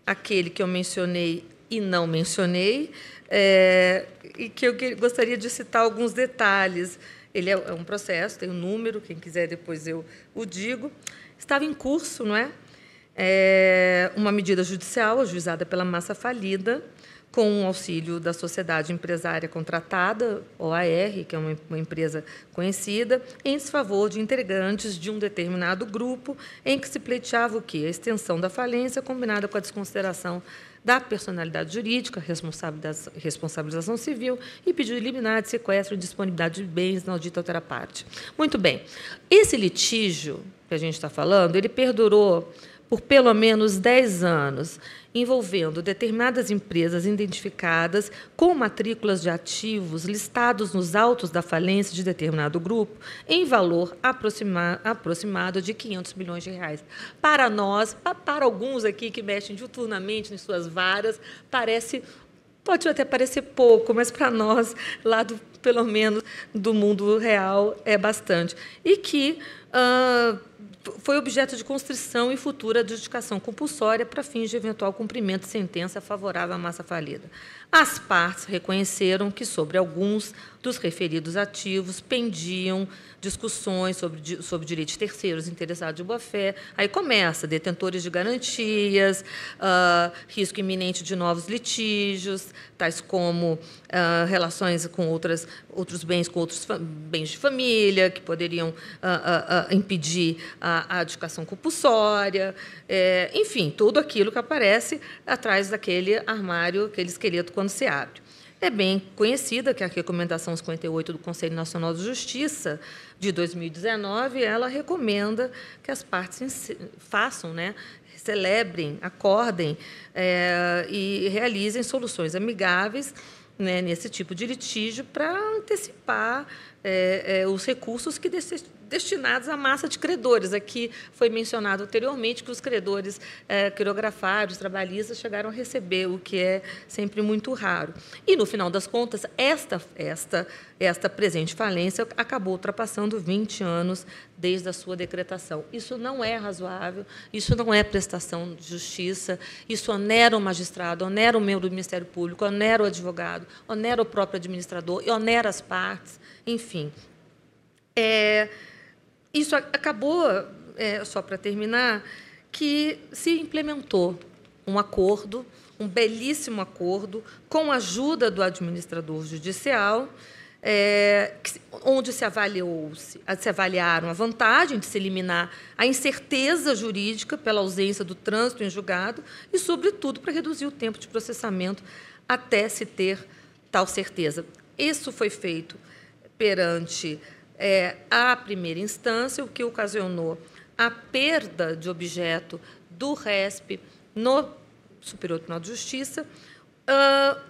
aquele que eu mencionei e não mencionei, e que eu gostaria de citar alguns detalhes. Ele é um processo, tem um número, quem quiser depois eu o digo. Estava em curso, não é? Uma medida judicial ajuizada pela massa falida, com o auxílio da Sociedade Empresária Contratada, OAR, que é uma empresa conhecida, em desfavor de integrantes de um determinado grupo, em que se pleiteava o quê? A extensão da falência, combinada com a desconsideração da personalidade jurídica, responsabilização civil e pedido de liminar de sequestro e disponibilidade de bens na dita outra parte. Muito bem. Esse litígio que a gente está falando, ele perdurou por pelo menos 10 anos, envolvendo determinadas empresas identificadas com matrículas de ativos listados nos autos da falência de determinado grupo, em valor aproximado de R$500 milhões. Para nós, para alguns aqui que mexem diuturnamente em suas varas, pode até parecer pouco, mas para nós, pelo menos do mundo real, é bastante. E que foi objeto de constrição e futura adjudicação compulsória para fins de eventual cumprimento de sentença favorável à massa falida. As partes reconheceram que, sobre alguns dos referidos ativos, pendiam discussões sobre direitos de terceiros interessados de boa-fé. Aí começa, detentores de garantias, risco iminente de novos litígios, tais como relações com outros bens, com outros bens de família, que poderiam impedir a adjudicação compulsória, enfim, tudo aquilo que aparece atrás daquele armário, aquele esqueleto, quando se abre. É bem conhecida que a Recomendação 58 do Conselho Nacional de Justiça, de 2019, ela recomenda que as partes façam, celebrem, acordem e realizem soluções amigáveis, nesse tipo de litígio para antecipar os recursos que destinados à massa de credores. Aqui foi mencionado anteriormente que os credores quirografários, trabalhistas, chegaram a receber, o que é sempre muito raro. E, no final das contas, esta presente falência acabou ultrapassando 20 anos desde a sua decretação. Isso não é razoável, isso não é prestação de justiça, isso onera o magistrado, onera o membro do Ministério Público, onera o advogado, onera o próprio administrador e onera as partes, enfim. Isso acabou, só para terminar, que se implementou um acordo, um belíssimo acordo, com a ajuda do administrador judicial, onde se avaliaram a vantagem de se eliminar a incerteza jurídica pela ausência do trânsito em julgado e, sobretudo, para reduzir o tempo de processamento até se ter tal certeza. Isso foi feito perante a primeira instância, o que ocasionou a perda de objeto do RESP no Superior Tribunal de Justiça.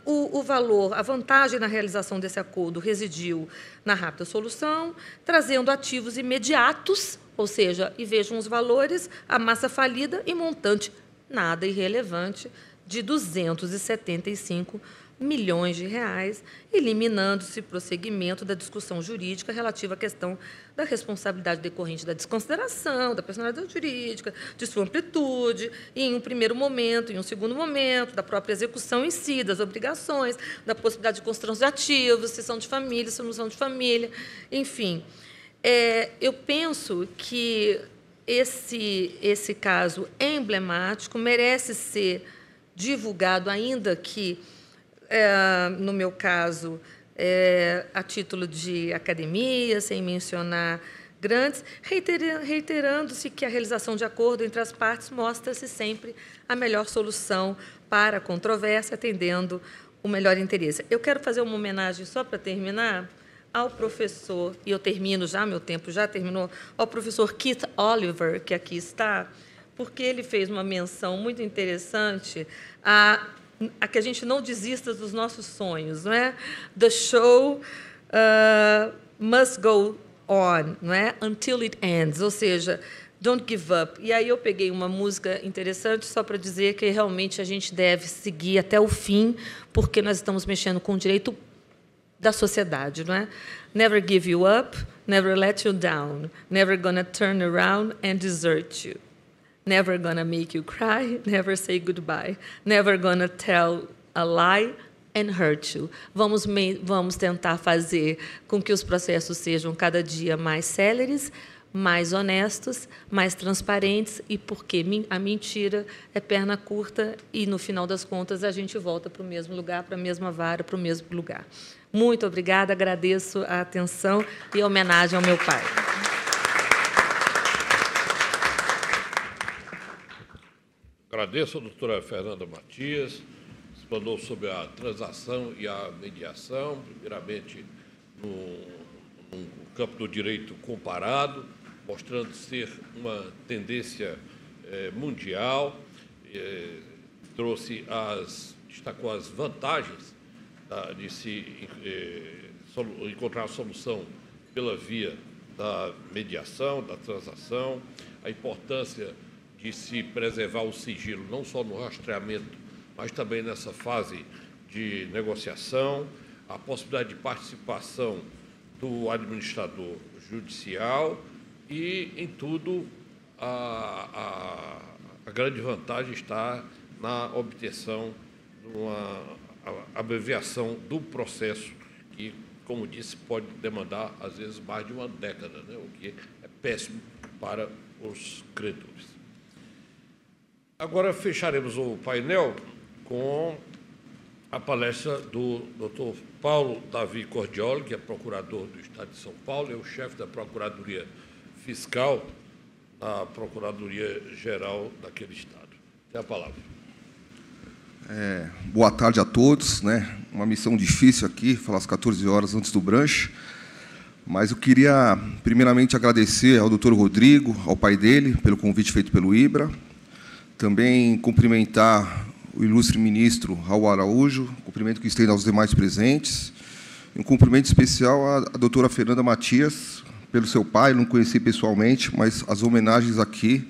O valor, a vantagem na realização desse acordo residiu na rápida solução, trazendo ativos imediatos, ou seja, e vejam os valores, a massa falida e montante nada irrelevante de 275 milhões de reais, eliminando-se o prosseguimento da discussão jurídica relativa à questão da responsabilidade decorrente da desconsideração, da personalidade jurídica, de sua amplitude, e, em um primeiro momento, em um segundo momento, da própria execução em si, das obrigações, da possibilidade de constituição de ativos, cessão de família, solução de família, enfim. Eu penso que esse caso é emblemático, merece ser divulgado, ainda que, no meu caso, a título de academia, sem mencionar grandes, reiterando-se que a realização de acordo entre as partes mostra-se sempre a melhor solução para a controvérsia, atendendo o melhor interesse. Eu quero fazer uma homenagem, só para terminar, ao professor, e eu termino já, meu tempo já terminou, ao professor Keith Oliver, que aqui está, porque ele fez uma menção muito interessante a que a gente não desista dos nossos sonhos, não é? The show must go on, não é? Until it ends, ou seja, don't give up. E aí eu peguei uma música interessante só para dizer que realmente a gente deve seguir até o fim, porque nós estamos mexendo com o direito da sociedade, não é? Never give you up, never let you down, never gonna turn around and desert you. Never gonna make you cry, never say goodbye, never gonna tell a lie and hurt you. Vamos tentar fazer com que os processos sejam cada dia mais céleres, mais honestos, mais transparentes, e porque a mentira é perna curta e, no final das contas, a gente volta para o mesmo lugar, para a mesma vara, para o mesmo lugar. Muito obrigada, agradeço a atenção e a homenagem ao meu pai. Agradeço a doutora Fernanda Matias, explanou sobre a transação e a mediação, primeiramente no campo do direito comparado, mostrando ser uma tendência mundial, destacou as vantagens de se encontrar a solução pela via da mediação, da transação, a importância de se preservar o sigilo, não só no rastreamento, mas também nessa fase de negociação, a possibilidade de participação do administrador judicial e, em tudo, a grande vantagem está na obtenção de uma abreviação do processo que, como disse, pode demandar, às vezes, mais de uma década, né? O que é péssimo para os credores. Agora, fecharemos o painel com a palestra do Dr. Paulo Davi Cordioli, que é procurador do Estado de São Paulo, é o chefe da Procuradoria Fiscal da Procuradoria-Geral daquele Estado. Tem a palavra. Boa tarde a todos, né? Uma missão difícil aqui, falar às 14 horas antes do brunch, mas eu queria, primeiramente, agradecer ao Dr. Rodrigo, ao pai dele, pelo convite feito pelo IBRA, também cumprimentar o ilustre ministro Raul Araújo, cumprimento que estendo aos demais presentes, e um cumprimento especial à doutora Fernanda Matias, pelo seu pai, não conheci pessoalmente, mas as homenagens aqui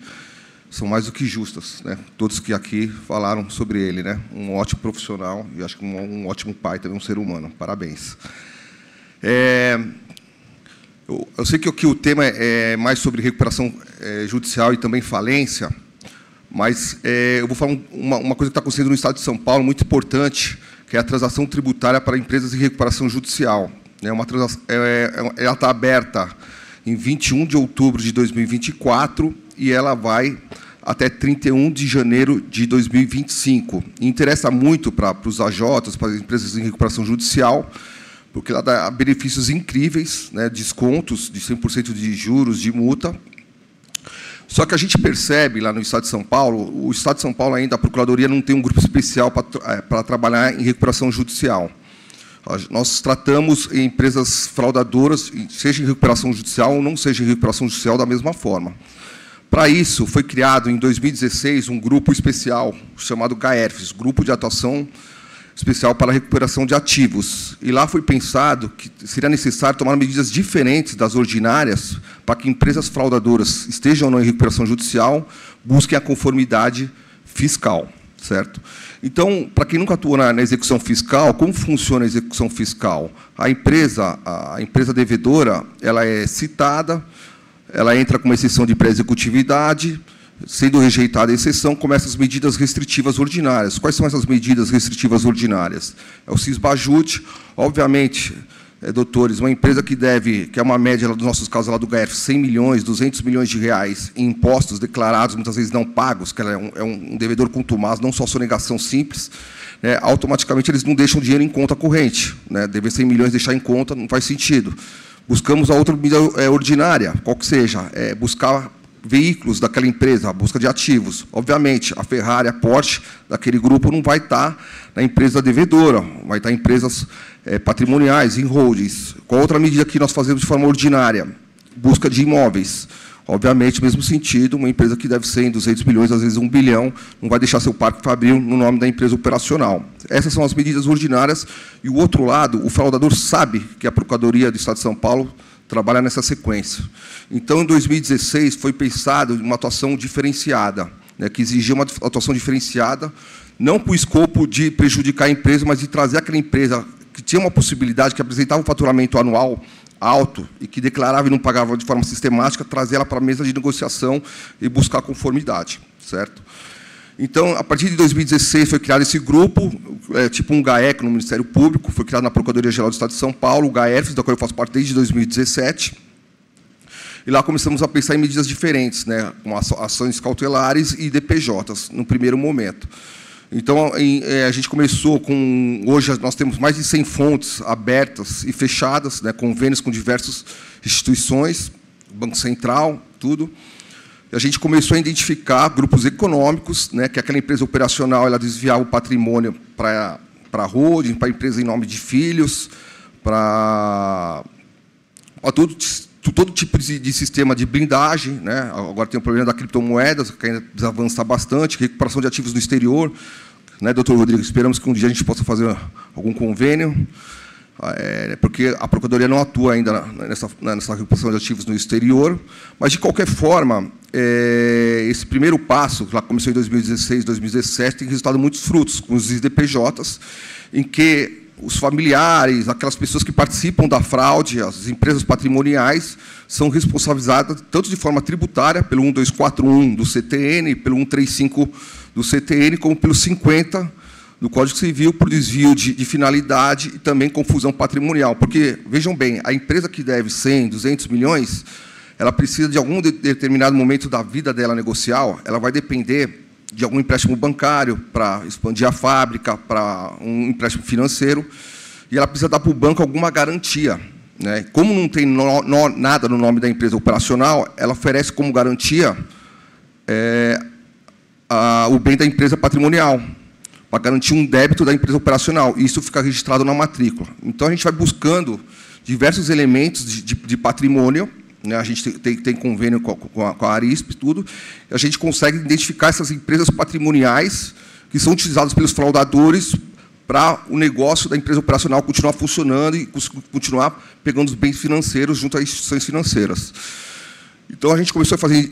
são mais do que justas, né? Todos que aqui falaram sobre ele, né? Um ótimo profissional e acho que um ótimo pai, também um ser humano. Parabéns. Eu sei que aqui o tema é mais sobre recuperação judicial e também falência, mas eu vou falar uma coisa que está acontecendo no Estado de São Paulo, muito importante, que é a transação tributária para empresas em recuperação judicial. Ela está aberta em 21 de outubro de 2024 e ela vai até 31 de janeiro de 2025. E interessa muito para os AJs, para as empresas em recuperação judicial, porque ela dá benefícios incríveis, né, descontos de 100% de juros, de multa. Só que a gente percebe, lá no Estado de São Paulo, o Estado de São Paulo ainda, a Procuradoria não tem um grupo especial para trabalhar em recuperação judicial. Nós tratamos empresas fraudadoras, seja em recuperação judicial ou não seja em recuperação judicial, da mesma forma. Para isso, foi criado, em 2016, um grupo especial, chamado GAERFES, Grupo de Atuação Especial para a Recuperação de Ativos. E lá foi pensado que seria necessário tomar medidas diferentes das ordinárias para que empresas fraudadoras, estejam ou não em recuperação judicial, busquem a conformidade fiscal, certo? Então, para quem nunca atuou na execução fiscal, como funciona a execução fiscal? A empresa devedora, ela é citada, ela entra com uma exceção de pré-executividade, sendo rejeitada a exceção, começam as medidas restritivas ordinárias. Quais são essas medidas restritivas ordinárias? É o cisbajute, obviamente, doutores, uma empresa que é uma média dos nossos casos lá do GAERF, 100 milhões, 200 milhões de reais em impostos declarados, muitas vezes não pagos, que ela é um devedor contumaz, não só sonegação simples, né, automaticamente eles não deixam dinheiro em conta corrente, né, dever 100 milhões deixar em conta não faz sentido. Buscamos a outra medida ordinária, qual que seja, buscar veículos daquela empresa, a busca de ativos. Obviamente, a Ferrari, a Porsche, daquele grupo, não vai estar na empresa devedora, vai estar em empresas patrimoniais, em holdings. Qual outra medida que nós fazemos de forma ordinária? Busca de imóveis. Obviamente, mesmo sentido, uma empresa que deve 100, 200 milhões, às vezes 1 bilhão, não vai deixar seu parque fabril no nome da empresa operacional. Essas são as medidas ordinárias. E o outro lado, o fraudador sabe que a Procuradoria do Estado de São Paulo trabalha nessa sequência. Então, em 2016, foi pensado uma atuação diferenciada, né, que exigia uma atuação diferenciada, não com o escopo de prejudicar a empresa, mas de trazer aquela empresa que tinha uma possibilidade, que apresentava um faturamento anual alto e que declarava e não pagava de forma sistemática, trazer ela para a mesa de negociação e buscar conformidade, certo? Então, a partir de 2016, foi criado esse grupo, tipo um GAEC no Ministério Público, foi criado na Procuradoria-Geral do Estado de São Paulo, o GAERFES, da qual eu faço parte desde 2017. E lá começamos a pensar em medidas diferentes, né, com ações cautelares e DPJs, no primeiro momento. Então, a gente começou com... Hoje, nós temos mais de 100 fontes abertas e fechadas, né, convênios com diversas instituições, Banco Central, tudo. A gente começou a identificar grupos econômicos, né, que aquela empresa operacional ela desviava o patrimônio para a holding, para a empresa em nome de filhos, para todo tipo de sistema de blindagem, né? Agora tem o problema da criptomoedas, que ainda precisa avançar bastante, recuperação de ativos no exterior, né, doutor Rodrigo? Esperamos que um dia a gente possa fazer algum convênio, porque a Procuradoria não atua ainda nessa recuperação de ativos no exterior, mas, de qualquer forma, esse primeiro passo, que lá começou em 2016, 2017, tem resultado muitos frutos, com os IDPJs, em que os familiares, aquelas pessoas que participam da fraude, as empresas patrimoniais, são responsabilizadas tanto de forma tributária, pelo 1241 do CTN, pelo 135 do CTN, como pelo 50 do Código Civil, por desvio de finalidade e também confusão patrimonial. Porque, vejam bem, a empresa que deve 100, 200 milhões, ela precisa de algum determinado momento da vida dela negocial, ela vai depender de algum empréstimo bancário para expandir a fábrica, para um empréstimo financeiro, e ela precisa dar para o banco alguma garantia, né? Como não tem nada no nome da empresa operacional, ela oferece como garantia o bem da empresa patrimonial, para garantir um débito da empresa operacional. E isso fica registrado na matrícula. Então, a gente vai buscando diversos elementos de patrimônio, né? A gente tem convênio com a Arisp, tudo, e a gente consegue identificar essas empresas patrimoniais que são utilizadas pelos fraudadores para o negócio da empresa operacional continuar funcionando e continuar pegando os bens financeiros junto às instituições financeiras. Então, a gente começou a fazer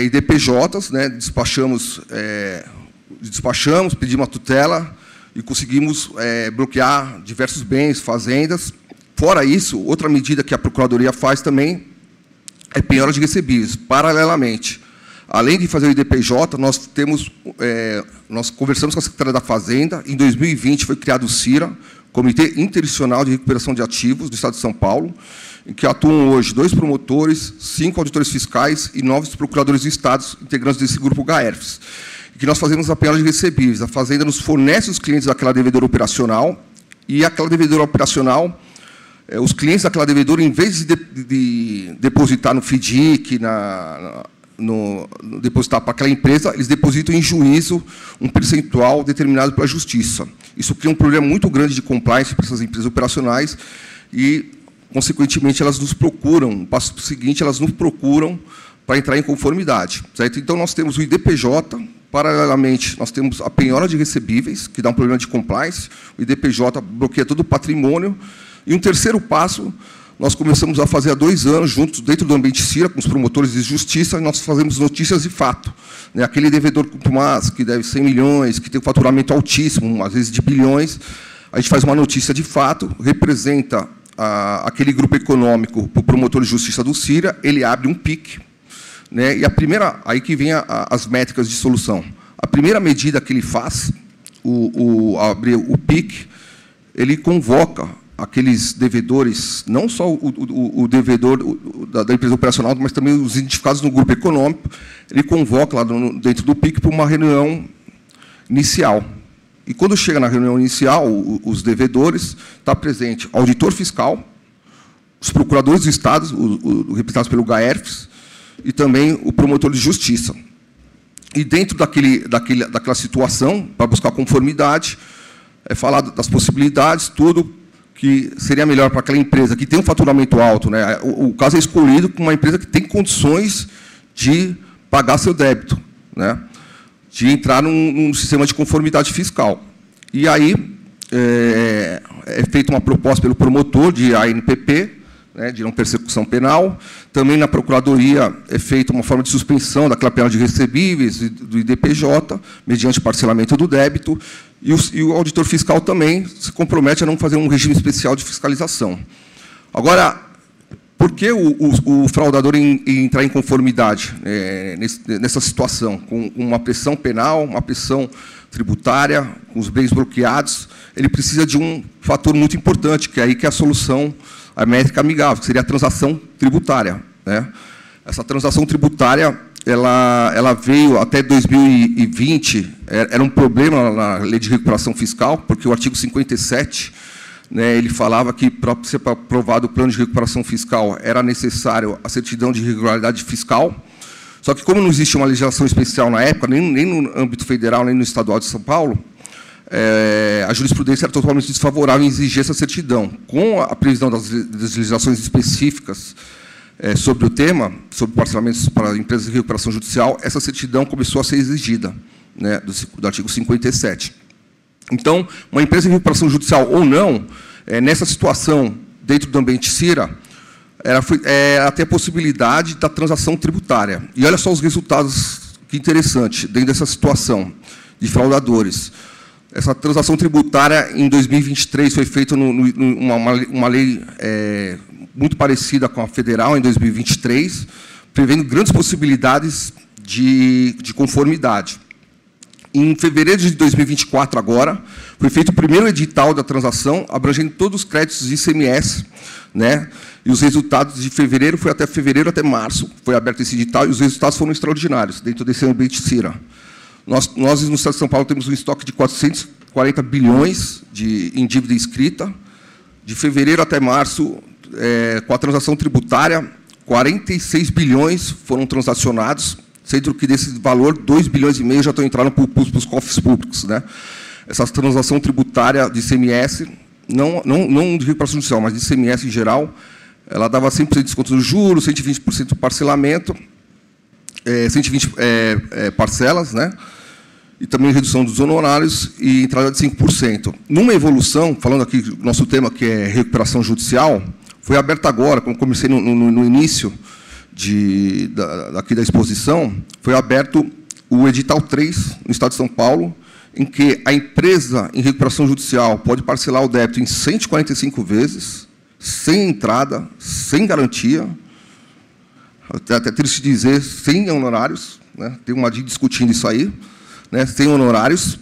IDPJs, né? Despachamos, pedimos uma tutela e conseguimos bloquear diversos bens, fazendas. Fora isso, outra medida que a Procuradoria faz também é penhora de recebíveis. Paralelamente, além de fazer o IDPJ, nós conversamos com a Secretaria da Fazenda. Em 2020 foi criado o CIRA, Comitê Interinstitucional de Recuperação de Ativos do Estado de São Paulo, em que atuam hoje 2 promotores, 5 auditores fiscais e 9 procuradores do Estado, integrantes desse grupo GAERFs. Que nós fazemos a penhora de recebíveis. A Fazenda nos fornece os clientes daquela devedora operacional, e aquela devedora operacional, os clientes daquela devedora, em vez de depositar no FDIC, depositar para aquela empresa, eles depositam em juízo um percentual determinado pela Justiça. Isso cria um problema muito grande de compliance para essas empresas operacionais e, consequentemente, elas nos procuram, no passo seguinte, elas nos procuram para entrar em conformidade. Certo? Então, nós temos o IDPJ. Paralelamente, nós temos a penhora de recebíveis, que dá um problema de compliance. O IDPJ bloqueia todo o patrimônio. E um terceiro passo, nós começamos a fazer há 2 anos, juntos, dentro do ambiente CIRA, com os promotores de justiça, nós fazemos notícias de fato. Né? Aquele devedor contumaz, que deve 100 milhões, que tem um faturamento altíssimo, às vezes de bilhões, a gente faz uma notícia de fato, representa aquele grupo econômico para o promotor de justiça do CIRA, ele abre um PIC, né? E aí que vem as métricas de solução. A primeira medida que ele faz, abrir o PIC, ele convoca aqueles devedores, não só o devedor da empresa operacional, mas também os identificados no grupo econômico, ele convoca lá dentro do PIC para uma reunião inicial. E quando chega na reunião inicial, os devedores, está presente o auditor fiscal, os procuradores do Estado, representados pelo GAERFs, e também o promotor de justiça. E dentro daquela situação, para buscar conformidade, é falado das possibilidades, tudo que seria melhor para aquela empresa que tem um faturamento alto, né? O caso é escolhido com uma empresa que tem condições de pagar seu débito, né? De entrar num sistema de conformidade fiscal. E aí é feita uma proposta pelo promotor de ANPP, né, de não persecução penal. Também na Procuradoria é feita uma forma de suspensão daquela penhora de recebíveis do IDPJ, mediante parcelamento do débito, e o auditor fiscal também se compromete a não fazer um regime especial de fiscalização. Agora, por que o fraudador entrar em conformidade nessa situação, com uma pressão penal, uma pressão tributária, com os bens bloqueados? Ele precisa de um fator muito importante, que é aí que é a solução, a métrica amigável, que seria a transação tributária, né? Essa transação tributária, ela veio até 2020, era um problema na lei de recuperação fiscal, porque o artigo 57, né, ele falava que, para ser aprovado o plano de recuperação fiscal, era necessário a certidão de regularidade fiscal. Só que, como não existe uma legislação especial na época, nem no âmbito federal, nem no estadual de São Paulo, a jurisprudência era totalmente desfavorável em exigir essa certidão. Com a previsão das legislações específicas sobre o tema, sobre parcelamentos para empresas de recuperação judicial, essa certidão começou a ser exigida, né, do artigo 57. Então, uma empresa de recuperação judicial ou não, nessa situação, dentro do ambiente CIRA, ela tem a possibilidade da transação tributária. E olha só os resultados, que interessante, dentro dessa situação de fraudadores. Essa transação tributária, em 2023, foi feita uma lei muito parecida com a federal, em 2023, prevendo grandes possibilidades de conformidade. Em fevereiro de 2024, agora, foi feito o primeiro edital da transação, abrangendo todos os créditos de ICMS, né? E os resultados de fevereiro, foi até fevereiro, até março, foi aberto esse edital, e os resultados foram extraordinários, dentro desse ambiente CIRA. Nós, no Estado de São Paulo, temos um estoque de 440 bilhões em dívida inscrita. De fevereiro até março, com a transação tributária, 46 bilhões foram transacionados, sendo que desse valor, 2,5 bilhões já estão entrando para os cofres públicos, né? Essa transação tributária de ICMS, não de recuperação judicial, mas de ICMS em geral, ela dava 100% de desconto dos juros, 120% do parcelamento, 120 parcelas, né? E também redução dos honorários e entrada de 5%. Numa evolução, falando aqui do nosso tema, que é recuperação judicial, foi aberta agora, como comecei no início aqui da exposição, foi aberto o edital 3, no Estado de São Paulo, em que a empresa em recuperação judicial pode parcelar o débito em 145 vezes, sem entrada, sem garantia, até triste dizer, sem honorários, né? Tem uma DIN discutindo isso aí, né? Sem honorários.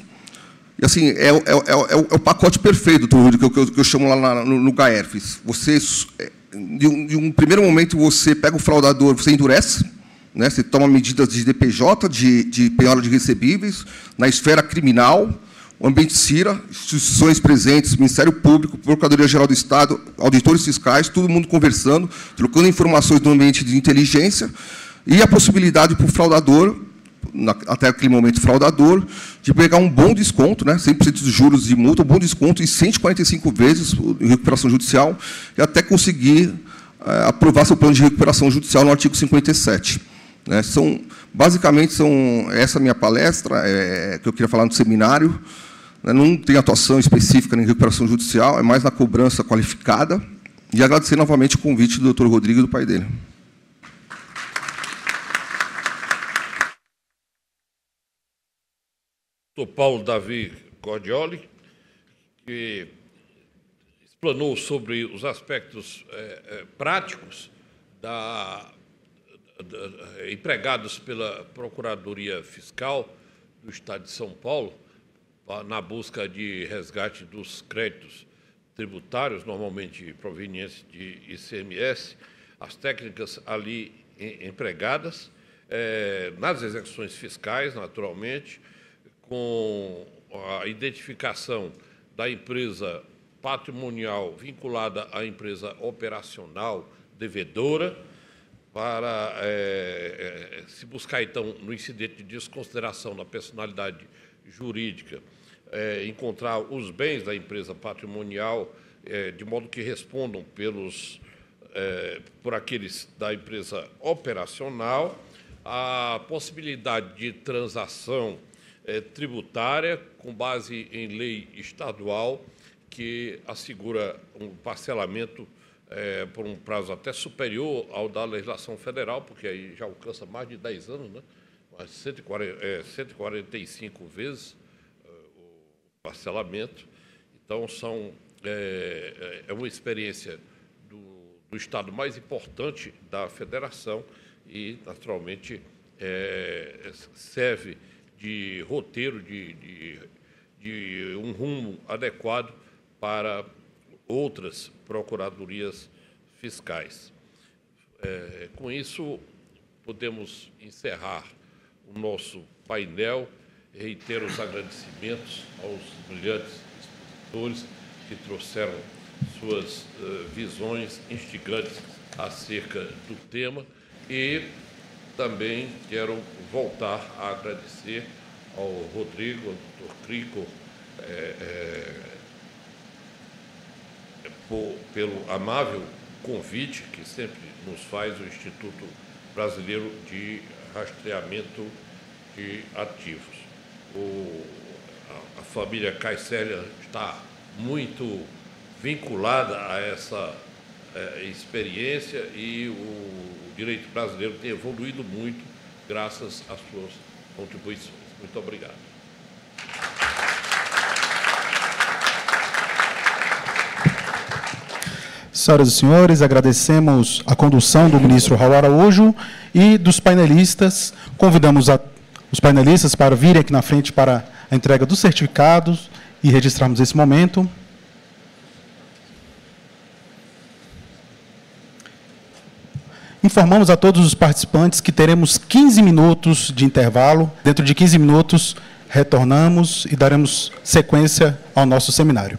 E, assim, é o pacote perfeito, que eu chamo lá no GAERFES. Você, de um primeiro momento, você pega o fraudador, você endurece, né? Você toma medidas de DPJ, de penhora de recebíveis, na esfera criminal, o ambiente CIRA, instituições presentes, Ministério Público, Procuradoria-Geral do Estado, auditores fiscais, todo mundo conversando, trocando informações no ambiente de inteligência, e a possibilidade para o fraudador, até aquele momento fraudador, de pegar um bom desconto, né, 100% dos juros de multa, um bom desconto em 145 vezes em recuperação judicial, e até conseguir aprovar seu plano de recuperação judicial no artigo 57. Né, basicamente, essa minha palestra, que eu queria falar no seminário, né, não tem atuação específica em recuperação judicial, é mais na cobrança qualificada, e agradecer novamente o convite do Dr. Rodrigo e do pai dele. Dr. Paulo Davi Cordioli, que explanou sobre os aspectos práticos empregados pela Procuradoria Fiscal do Estado de São Paulo, na busca de resgate dos créditos tributários, normalmente provenientes de ICMS, as técnicas ali empregadas, nas execuções fiscais, naturalmente, com a identificação da empresa patrimonial vinculada à empresa operacional devedora, para se buscar, então, no incidente de desconsideração da personalidade jurídica, encontrar os bens da empresa patrimonial, de modo que respondam por aqueles da empresa operacional, a possibilidade de transação tributária com base em lei estadual que assegura um parcelamento por um prazo até superior ao da legislação federal, porque aí já alcança mais de 10 anos, né? Mas 145 vezes o parcelamento. Então, é uma experiência do Estado mais importante da Federação e, naturalmente, serve de roteiro, de um rumo adequado para outras procuradorias fiscais. Com isso, podemos encerrar o nosso painel. Reitero os agradecimentos aos brilhantes expositores que trouxeram suas visões instigantes acerca do tema, e também quero voltar a agradecer ao Rodrigo, ao Dr. Crico, pelo amável convite que sempre nos faz o Instituto Brasileiro de Rastreamento de Ativos. A família Caicélia está muito vinculada a essa experiência, e o direito brasileiro tem evoluído muito graças às suas contribuições. Muito obrigado. Senhoras e senhores, agradecemos a condução do ministro Raul Araújo e dos painelistas. Convidamos os painelistas para virem aqui na frente para a entrega dos certificados e registrarmos esse momento. Informamos a todos os participantes que teremos 15 minutos de intervalo. Dentro de 15 minutos, retornamos e daremos sequência ao nosso seminário.